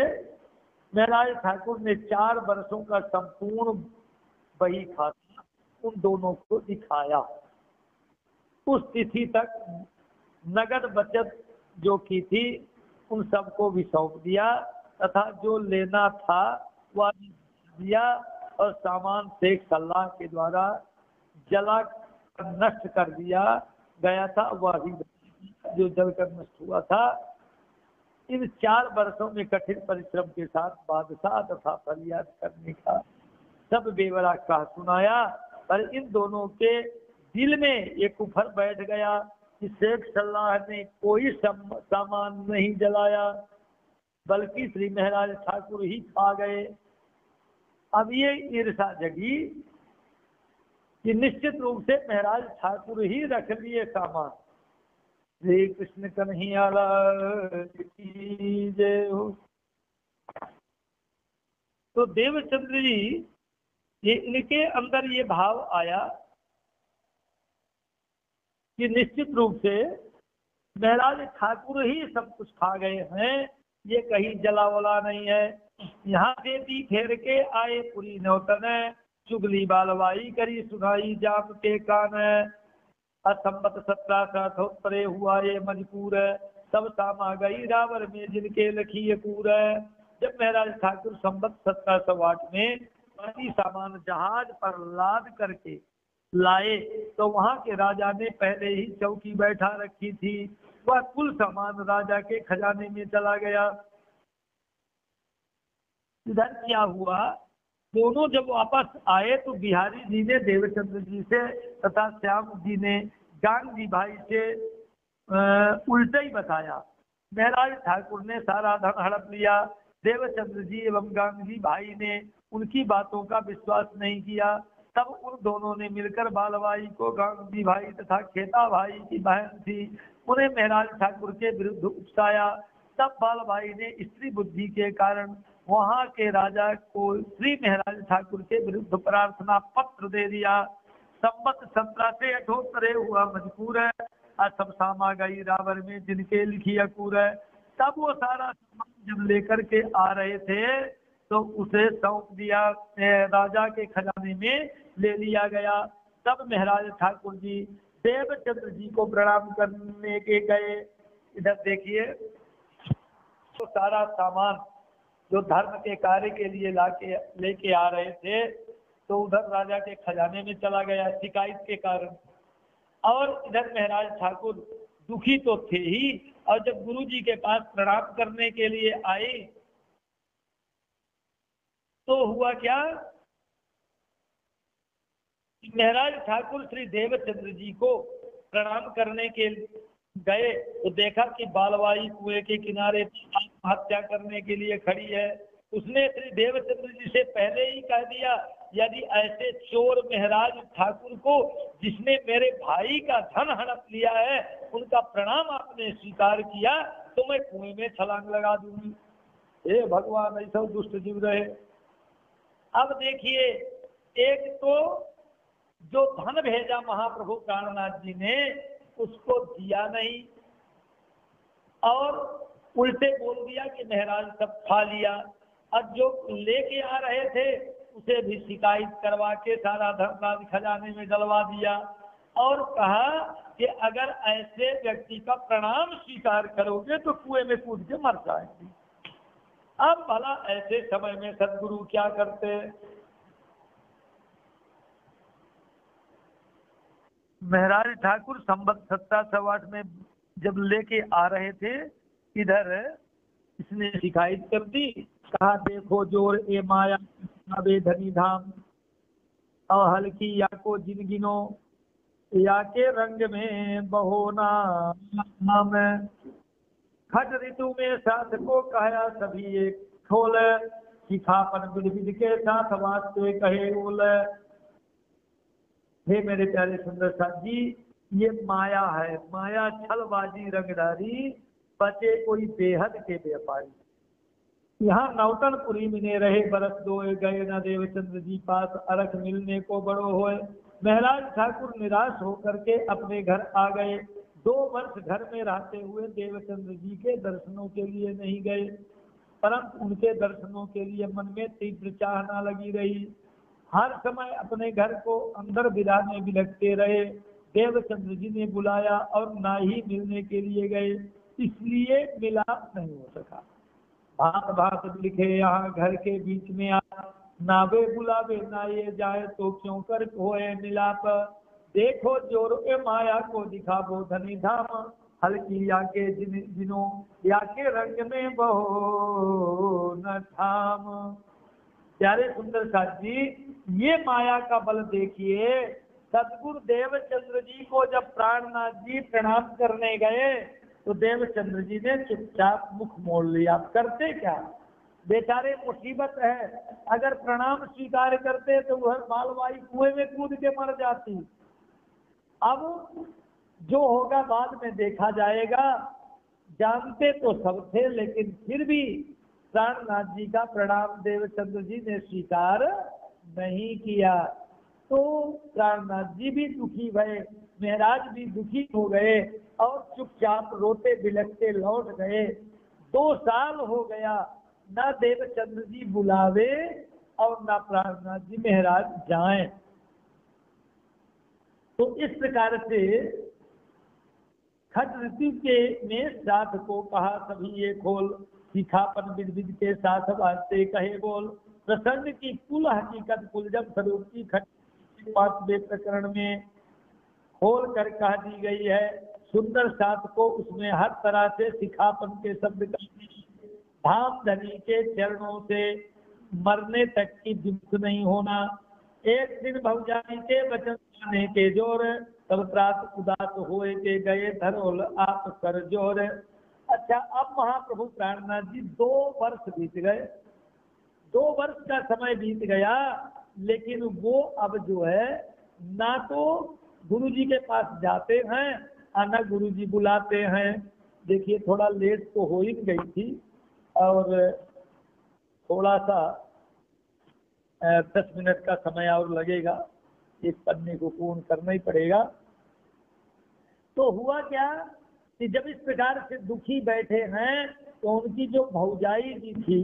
महाराज ठाकुर ने 4 वर्षों का संपूर्ण बही खाता उन दोनों को दिखाया। उस तिथि तक नगद बचत जो की थी उन सबको भी सौंप दिया, तथा जो लेना था वह दिया, और सामान शेख सल्लाह के द्वारा जला नष्ट कर दिया गया था वह भी जो जलकर नष्ट हुआ था। इन 4 वर्षों में कठिन परिश्रम के साथ बादशाह तथा फरियाद करने का सब बेवरा कहा सुनाया, पर इन दोनों के दिल में एक कुफर बैठ गया कि शेख सल्लाह ने कोई सामान नहीं जलाया, बल्कि श्री महाराज ठाकुर ही खा गए। अब ये ईर्षा जगी कि निश्चित रूप से महाराज ठाकुर ही रख लिए सामान। श्री कृष्ण कन्हैया लाल की जय हो। तो देवचंद्र जी ये इनके अंदर ये भाव आया कि निश्चित रूप से महाराज ठाकुर ही सब कुछ खा गए हैं, ये कहीं जला वला नहीं है। यहाँ से भी फेर के आए पुरी नौतन, चुगली बालवाई करी सुनाई जाम के कान। असंबत 17 हुआ ये मजबूर, सब सामा गई रावर में जिनके लखी कूर। जब महाराज ठाकुर संबत 1708 में पानी सामान जहाज पर लाद करके लाए, तो वहां के राजा ने पहले ही चौकी बैठा रखी थी, वह कुल सामान राजा के खजाने में चला गया। इधर क्या हुआ, दोनों जब वापस आए तो बिहारी जी ने देवचंद्र जी से तथा श्याम जी ने गांधी भाई से उल्टा ही बताया। महाराज ठाकुर ने सारा धन हड़प लिया। देवचंद्र जी एवं गांधी भाई ने उनकी बातों का विश्वास नहीं किया। तब उन दोनों ने मिलकर बालवाई को, गांधी भाई तथा खेता भाई की बहन थी, उन्हें महाराज ठाकुर के विरुद्ध उकसाया। तब बालभाई ने स्त्री बुद्धि के कारण वहां के राजा को श्री महाराज ठाकुर के विरुद्ध प्रार्थना पत्र दे दिया। संबत 17 से 78 हुआ मजबूर है, सब सामा गई रावर में जिनके लिखी अकूर है। तब वो सारा सामान जब लेकर के आ रहे थे तो उसे सौंप दिया, राजा के खजाने में ले लिया गया। तब महाराज ठाकुर जी देवचंद्र जी को प्रणाम करने के गए। इधर देखिए तो सारा सामान जो धर्म के कार्य के लिए लेके आ रहे थे तो उधर राजा के खजाने में चला गया शिकायत के कारण। और इधर महाराज ठाकुर दुखी तो थे ही, और जब गुरु जी के पास प्रणाम करने के लिए आए तो हुआ क्या, महाराज ठाकुर श्री देवचंद्र जी को प्रणाम करने के गए तो देखा कि बालवाई कुएं के किनारे आत्महत्या करने के लिए खड़ी है। उसने श्री देवचंद्र जी से पहले ही कह दिया, यदि ऐसे चोर महाराज ठाकुर को जिसने मेरे भाई का धन हड़प लिया है उनका प्रणाम आपने स्वीकार किया तो मैं कुएं में छलांग लगा दूंगी। हे भगवान, ऐसा दुष्ट जीव रहे। अब देखिए, एक तो जो धन भेजा महाप्रभु प्राणनाथ जी ने उसको दिया नहीं, और उल्टे बोल दिया कि महाराज सब खा लिया। अब जो लेके आ रहे थे उसे भी शिकायत करवा के सारा धन खजाने में डलवा दिया, और कहा कि अगर ऐसे व्यक्ति का प्रणाम स्वीकार करोगे तो कुएं में कूद के मर जाएंगे। अब भला ऐसे समय में सदगुरु क्या करते। महाराज ठाकुर संबत 1708 में जब लेके आ रहे थे, इधर इसने शिकायत कर दी। कहा देखो जोर ए माया बे धनी धाम, और हल्की या को जिन गिनो या के रंग में बहोना नाम। खट ऋतु में साथ को कहया सभी एक खोल, शिखापन विध विध के साथ वास्ते कहे बोल। हे मेरे प्यारे सुंदर साथ जी, ये माया है, माया छलबाजी रंगदारी, बचे कोई बेहद के व्यापारी। यहाँ नौतनपुरी मिने रहे बरस दोए, गए न देवचंद्र जी पास, अरख मिलने को बड़ो होए। महराज ठाकुर निराश होकर के अपने घर आ गए। 2 वर्ष घर में रहते हुए देवचंद्र जी के दर्शनों के लिए नहीं गए, परंतु उनके दर्शनों के लिए मन में तीव्र चाहना लगी रही। हर समय अपने घर को अंदर बिराने बिलखते रहे। देवचंद्र जी ने बुलाया और ना ही मिलने के लिए गए, इसलिए मिलाप नहीं हो सका। भात भात लिखे यहाँ घर के बीच में आ, नावे बुलावे ना ये जाए तो क्यों कर होए मिलाप। देखो जोर ए माया को दिखावो धनी धाम, हल्की याके जिनों याके रंग में बहो न थाम। प्यारे सुंदर साथ जी, ये माया का बल देखिए। सदगुरु देवचंद्र जी को जब प्राणनाथ जी प्रणाम करने गए तो देवचंद्र जी ने चुपचाप मुख मोड़ लिया। करते क्या, बेचारे मुसीबत है, अगर प्रणाम स्वीकार करते तो वह मालवाई कुएं में कूद के मर जाती। अब जो होगा बाद में देखा जाएगा। जानते तो सब थे, लेकिन फिर भी प्राणनाथ जी का प्रणाम देवचंद्र जी ने स्वीकार नहीं किया। तो प्राणनाथ जी भी दुखी भये, महाराज भी दुखी हो गए और चुपचाप रोते बिलखते लौट गए। 2 साल हो गया, ना देवचंद्र जी बुलावे और ना प्राणनाथ जी महाराज जाएं। तो इस प्रकार से खट ऋतु के में साथ को कहा सभी ये खोल, शिखापन विध विध के साथ वास्ते कहे बोल। प्रसंग की कुल हकीकत कुलजम स्वरूप की खट 5वें प्रकरण में खोल कर कह दी गई है। सुंदर साथ को उसमें हर तरह से शिखापन के शब्द का धाम धनी के चरणों से मरने तक की विमुख नहीं होना। एक दिन भवजानी के वचन सुनने के जोर, तब प्रात उदास होए के गए धरोल आप कर जोर। अच्छा, अब महाप्रभु प्राणनाथ जी 2 वर्ष बीत गए, 2 वर्ष का समय बीत गया, लेकिन वो अब जो है ना तो गुरु जी के पास जाते हैं और ना गुरु जी बुलाते हैं। देखिए थोड़ा लेट तो हो ही गई थी और थोड़ा सा 10 मिनट का समय और लगेगा, इस पन्ने को पूर्ण करना ही पड़ेगा। तो हुआ क्या कि जब इस प्रकार से दुखी बैठे हैं तो उनकी जो भौजाई जी थी,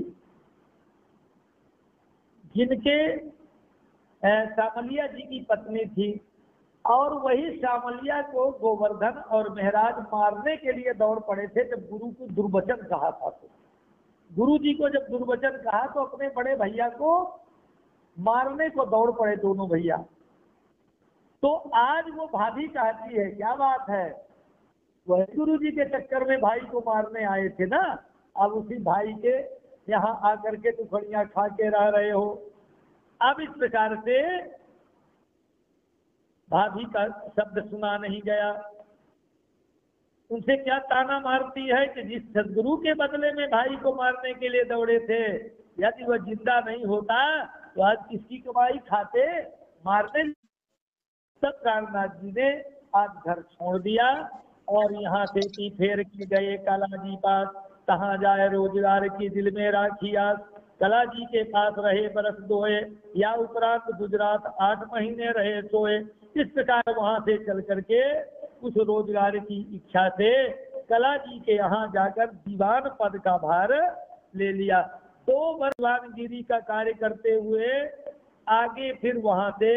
जिनके शामलिया जी की पत्नी थी, और वही शामलिया को गोवर्धन और महाराज मारने के लिए दौड़ पड़े थे जब गुरु को दुर्वचन कहा था। तो गुरु जी को जब दुर्वचन कहा तो अपने बड़े भैया को मारने को दौड़ पड़े दोनों भैया। तो आज वो भाभी कहती है, क्या बात है, वह गुरु जी के चक्कर में भाई को मारने आए थे ना, अब उसी भाई के यहाँ आकर के टुकड़ियां खा के रह रहे हो। अब इस प्रकार से भाभी का शब्द सुना नहीं गया। उनसे क्या ताना मारती है कि जिस सदगुरु के बदले में भाई को मारने के लिए दौड़े थे, यदि वह जिंदा नहीं होता तो आज किसकी कमाई खाते, मारने। तब प्राणनाथ जी ने आज घर छोड़ दिया और यहाँ से की फेर के गए काला जी पास, कहाँ जाए रोजगार की दिल में राखी आस। कला जी के पास रहे बरस दोए, या उपरांत गुजरात 8 महीने रहे सोए। इस प्रकार वहां से चल करके उस रोजगार की इच्छा से कला जी के यहाँ जाकर दीवान पद का भार ले लिया। 2 वर्ष दीवानगिरी का कार्य करते हुए आगे फिर वहां से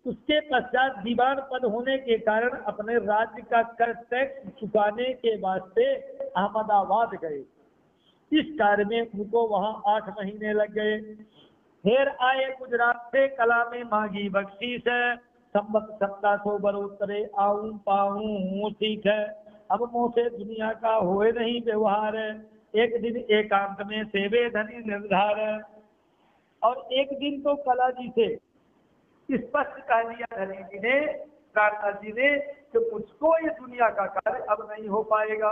उसके पश्चात दीवान पद होने के कारण अपने राज्य का कर टैक्स चुकाने के वास्ते अहमदाबाद गए। इस कार्य में उनको वहां 8 महीने लग गए। फिर आए गुजरात से, कला में मांगी बख्शीश है, संबत 1700 बरोत्तरे आऊं पाऊं सीख है। अब मोह से दुनिया का होए नहीं व्यवहार है, एक दिन एकांत में सेवे धनी निर्धार है। और एक दिन तो कला जी से स्पष्ट कह दिया धनी जी ने, प्राणनाथ जी ने, कि मुझको ये दुनिया का कार्य अब नहीं हो पाएगा,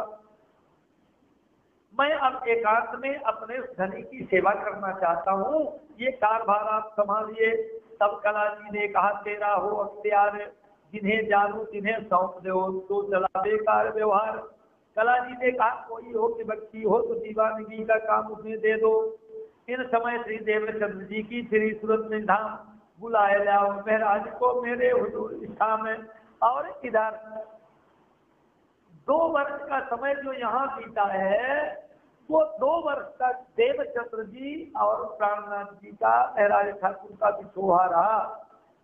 मैं अब एकांत में अपने उस धनी की सेवा करना चाहता हूँ, ये कारभार आप संभालिए। तब कला जी ने कहा तेरा हो अख्तियार, जिन्हें जानू जिन्हें सौंप दो तो चला बेकार व्यवहार। कला जी ने कहा कोई हो कि बच्ची हो तो दीवानगी का काम उसने दे दो। इन समय श्री देवचंद्र जी की श्री सूरत में धाम बुलाए लाओ महाराज को मेरे हुजूर इच्छा में। और इधर 2 वर्ष का समय जो यहाँ बीता है वो 2 वर्ष तक देवचंद्र जी और प्राणनाथ जी का महाराज ठाकुर का बिछोहा रहा।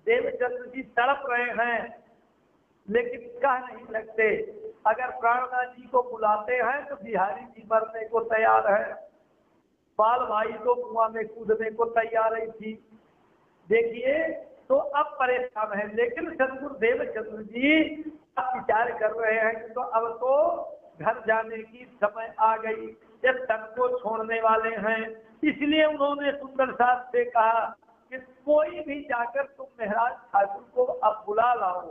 देवचंद्र जी तड़प रहे हैं लेकिन कह नहीं लगते। अगर प्राणनाथ जी को बुलाते हैं तो बिहारी जी मरने को तैयार है, बाल भाई तो कुआं में कूदने को तैयार ही थी। देखिए तो अब परेशान है, लेकिन सदगुरु देवचंद्र जी अब विचार कर रहे हैं कि तो अब तो घर जाने की समय आ गई, जब तन को छोड़ने वाले हैं। इसलिए उन्होंने सुंदर साहब से कहा कि कोई भी जाकर तुम महाराज ठाकुर को अब बुला लाओ।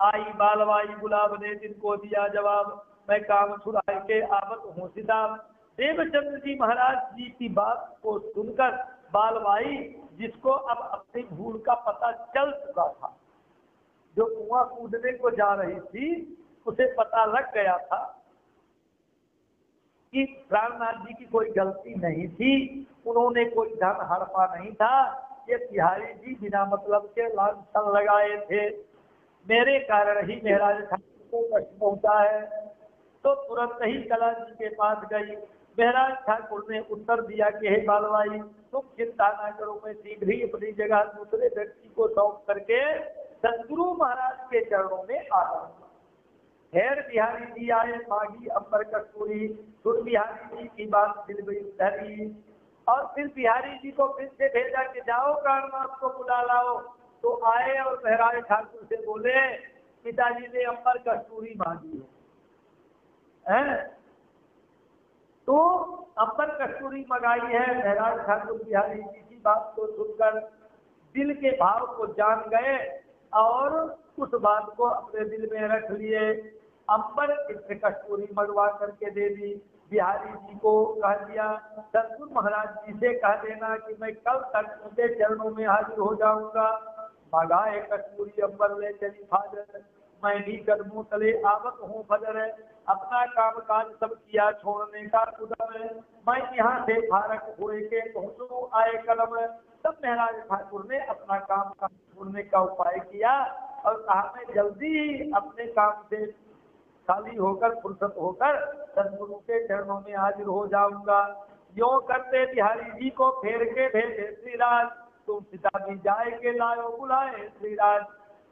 आई बालवाई गुलाब ने जिनको दिया जवाब, मैं काम छुड़ाए के आवत हूँ सिताब। देवचंद्र जी महाराज जी की बात को सुनकर बालवाई, जिसको अब अपनी भूल का पता चल चुका था, जो कुआं कूदने को जा रही थी, उसे पता लग गया था कि प्राणनाथ जी की कोई गलती नहीं थी, उन्होंने कोई धन हड़पा नहीं था, ये बिहारी जी बिना मतलब के लांछन लगाए थे, मेरे कारण ही महाराज ठाकुर को कष्ट पहुंचा है। तो तुरंत ही कला जी के पास गई। महाराज ठाकुर ने उत्तर दिया कि हे बालवाई तुम चिंता ना करो, मैं शीघ्र ही अपनी जगह दूसरे व्यक्ति को सौंप करके सदगुरु महाराज के चरणों में आ जाऊंगा। खैर बिहारी जी आए, मांगी अंबर कस्तूरी, सुन बिहारी जी की बात दिल में धरी। और फिर बिहारी जी को फिर से भेजा कि जाओ प्राणनाथ को बुला लाओ। तो आए और महाराज ठाकुर से बोले पिताजी ने अंबर कस्तूरी मांगी है, तो अंबर कस्तूरी मंगाई है। महाराज ठाकुर बिहारी जी की बात को सुनकर दिल के भाव को जान गए और उस बात को अपने दिल में रख लिए। अंबर इत्र कस्तूरी मंगवा करके दे दी। बिहारी जी को कह दिया सदगुरु महाराज जी से कह देना कि मैं कल तक उनके चरणों में हाजिर हो जाऊंगा। मंगाए कस्तूरी अंबर ले चली फादर, मैं भी कदमों तले आवत हूँ फजर। अपना काम काज सब किया छोड़ने का उदम, मैं यहाँ से फारक हुए के पहुँचूं आए कदम। तब महाराज ठाकुर ने अपना काम काज छोड़ने का उपाय किया और कहा मैं जल्दी अपने काम से खाली होकर फुर्सत होकर सदगुरु के चरणों में हाजिर हो जाऊंगा। यों करते बिहारी जी को फेर के भेजे श्रीराज, तुम पिताजी जाए के लायो बुलाए श्रीराज।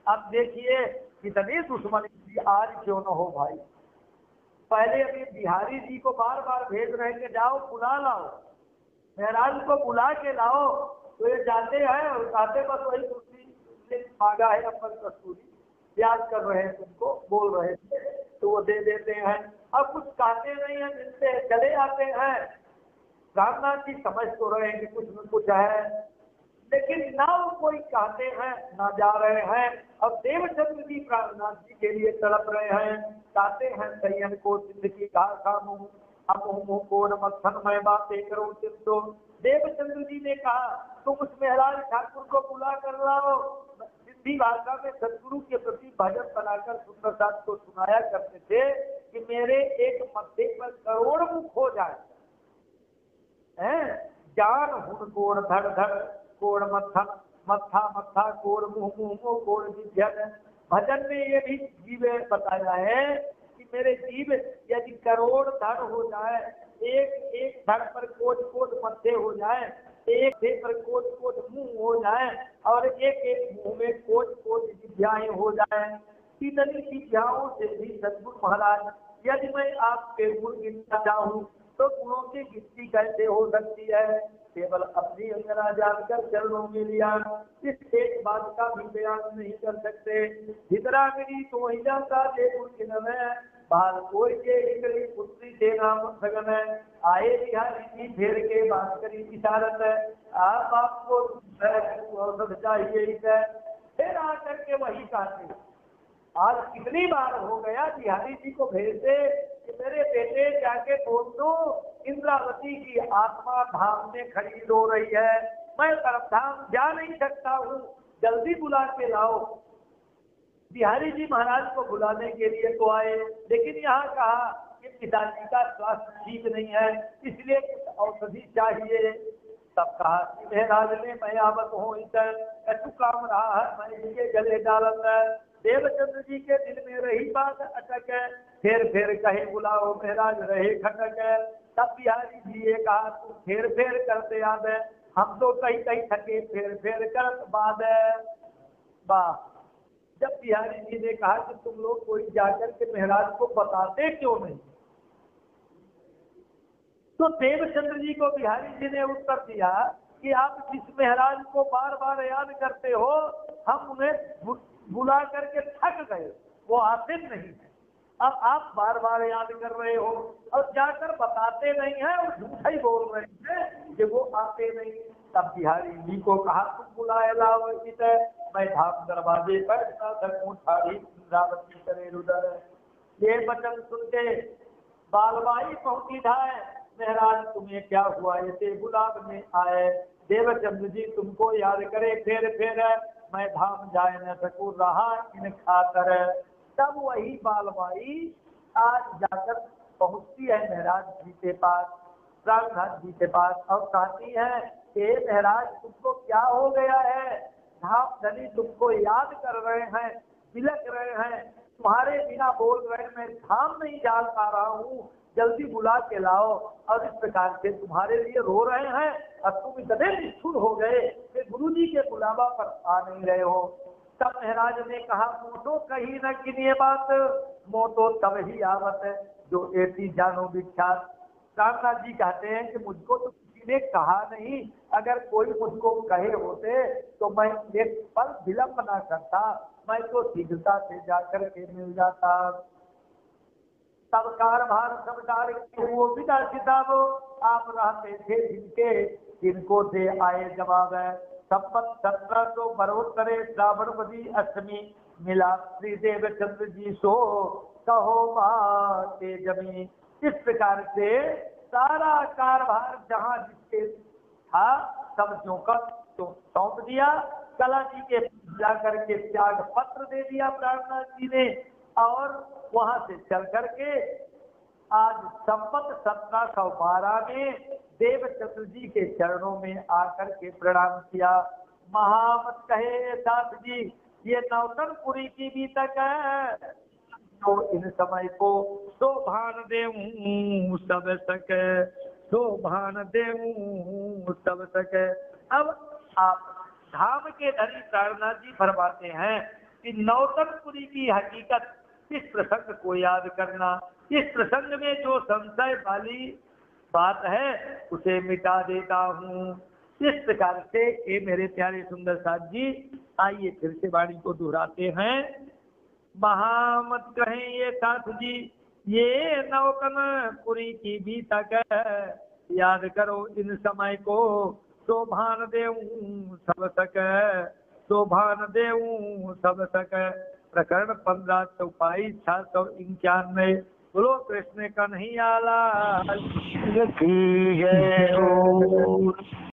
अब देखिए कितनी दुश्मनी आज क्यों न हो भाई। पहले अभी बिहारी जी को बार बार भेज रहे कि जाओ बुला लाओ, महाराज को बुला के लाओ, तो ये जाते हैं और जाते बस वही कुर्सी मांगा है अंबर कस्तूरी, याद कर रहे हैं तुमको बोल रहे थे तो वो दे देते हैं। अब कुछ कहते नहीं है, मिलते चले आते हैं। प्राणनाथ जी समझ तो रहे हैं कि कुछ न कुछ है, लेकिन ना वो कोई कहते हैं ना जा रहे हैं। अब देवचंद्र जी प्राणनाथ जी के लिए तड़प रहे हैं, कहते हैं सैयन को सिद्ध की कहा खानू, अब मुंह को मत्थन मैं बातें करो सिद्धो। देवचंद्र जी ने कहा तुम उस महाराज ठाकुर को बुला कर लाओ। सिंधी भाषा में सदगुरु के प्रति भजन बनाकर सुंदर साथ को सुनाया करते थे कि मेरे एक मत्थे पर करोड़ मुख हो जाए, जान हुन कोड़ धड़ धड़ कोड़ मत्था मत्था मत्था कोड़ मुंह मुंह कोड़ जिभ्यन। भजन में ये भी जीव बताया है कि मेरे जीव यदि करोड़ धड़ हो जाए, एक एक धड़ पर कोट कोट मत्थे हो जाए, एक पर कोट कोट मुंह हो जाए और एक एक मुंह में कोट कोट जिभ्याएं हो जाए, इतनी जिभ्याओं से भी सदगुरु महाराज यदि मैं आपके गुण गिनना चाहूँ तो गुणों की गिनती कैसे हो सकती है। केवल अपनी अंगना जानकर चरणों में लिया, इस एक बात का भी बयान नहीं कर सकते। जितना मेरी तो ही जाता थे गुण है, बाल कोई के इकड़ी पुत्री के नाम सगन है। आए बिहारी जी फेर के बात करी इशारत है, आप आपको औसत चाहिए इसे। फिर आकर के वही कहते आज कितनी बार हो गया बिहारी जी को भेजते कि मेरे बेटे जाके बोल दो इंद्रावती की आत्मा धाम में खड़ी रो रही है, मैं परमधाम जा नहीं सकता हूँ, जल्दी बुला के लाओ। बिहारी जी महाराज को बुलाने के लिए तो आए, लेकिन यहाँ कहा कि पिताजी का स्वास्थ्य ठीक नहीं है, इसलिए कुछ औषधि चाहिए। तब कहा कि महाराज ने मैं आवत हूँ, कछु काम रहा है, मैं इसके गले डालत है। देवचंद्र जी के दिल में रही बात अटक है, फेर कहे बुलाओ महाराज रहे खटक है। तब बिहारी जी ने कहा तू फेर करते याद है, हम तो कहीं थके फेर कर बाद है। वाह! जब बिहारी जी ने कहा कि तुम लोग कोई जाकर के महाराज को बताते क्यों नहीं, तो देवचंद्र जी को बिहारी जी ने उत्तर दिया कि आप जिस महाराज को बार बार याद करते हो, हम उन्हें बुला करके थक गए, वो आते नहीं है। अब आप बार बार याद कर रहे हो और जाकर बताते नहीं है और झूठा ही बोल रहे हैं कि वो आते नहीं। तब बिहारी जी को कहा तुम बुलाए लाओ, मैं धाम दरवाजे पर इंद्रावती करे रुदर। ये वचन सुन के बालबाई पहुंची धाए, महाराज तुम्हें क्या हुआ, ऐसे बुलाने आए। देवचंद्र जी तुमको याद करे फेर मैं धाम जाए न सकूं रहा इन खातर। तब वही बालबाई आज जाकर पहुंचती है महाराज जी के पास, प्राणनाथ जी के पास, और कहती है कि महाराज तुमको क्या हो गया है, धाम धनी तुमको याद कर रहे हैं, बिलक रहे हैं, तुम्हारे बिना बोल रहे मैं धाम नहीं जा पा रहा हूँ, जल्दी बुला के लाओ। और इस प्रकार से तुम्हारे लिए रो रहे हैं और तुम इतने निष्ठुर हो गए कि गुरु जी के बुलावा पर आ नहीं रहे हो। तब महाराज ने कहा मोटो कही न किनिए बात, मोटो तब ही आवत है जो ऐसी जानो विख्यात। रामनाथ जी कहते हैं कि मुझको तो किसी ने कहा नहीं, अगर कोई मुझको कहे होते तो मैं एक पल विलंब ना करता, मैं तो शीघ्रता से जाकर के मिल जाता। तब कारभार सब डाल के वो बिना किताब आप रहते थे जिनको दे आए जवाब है। संपत 1772 श्रावणवती अष्टमी मिला श्री देवचंद्र जी सो कहो बाते जमी। इस प्रकार से सारा कारभार जहाँ जिसके था सब का तो सौंप दिया। कला जी के जाकर के त्याग पत्र दे दिया प्राणनाथ जी ने, और वहां से चल करके आज संपत 1712 में देवचंद्र जी के चरणों में आकर के प्रणाम किया। महामत कहे दास जी ये नौतनपुरी की भी तक है, तो इन समय को शोभान देऊं सब सके, शोभान देऊं सब सके। अब आप धाम के धनी प्राणनाथ जी फरमाते हैं कि नौतनपुरी की हकीकत इस प्रसंग को याद करना, इस प्रसंग में जो संशय वाली बात है उसे मिटा देता हूँ। इस प्रकार से ये मेरे प्यारे सुंदर साथ जी, आइए फिर से वाणी को दोहराते हैं। महामत कहें ये साथ जी ये नौतनपुरी की भी तक है, याद करो इन समय को शोभान देऊं सब सके, शोभान देऊं सब सके। प्रकरण 1522 691। बोलो कृष्ण कन्हैया लाल की जय हो।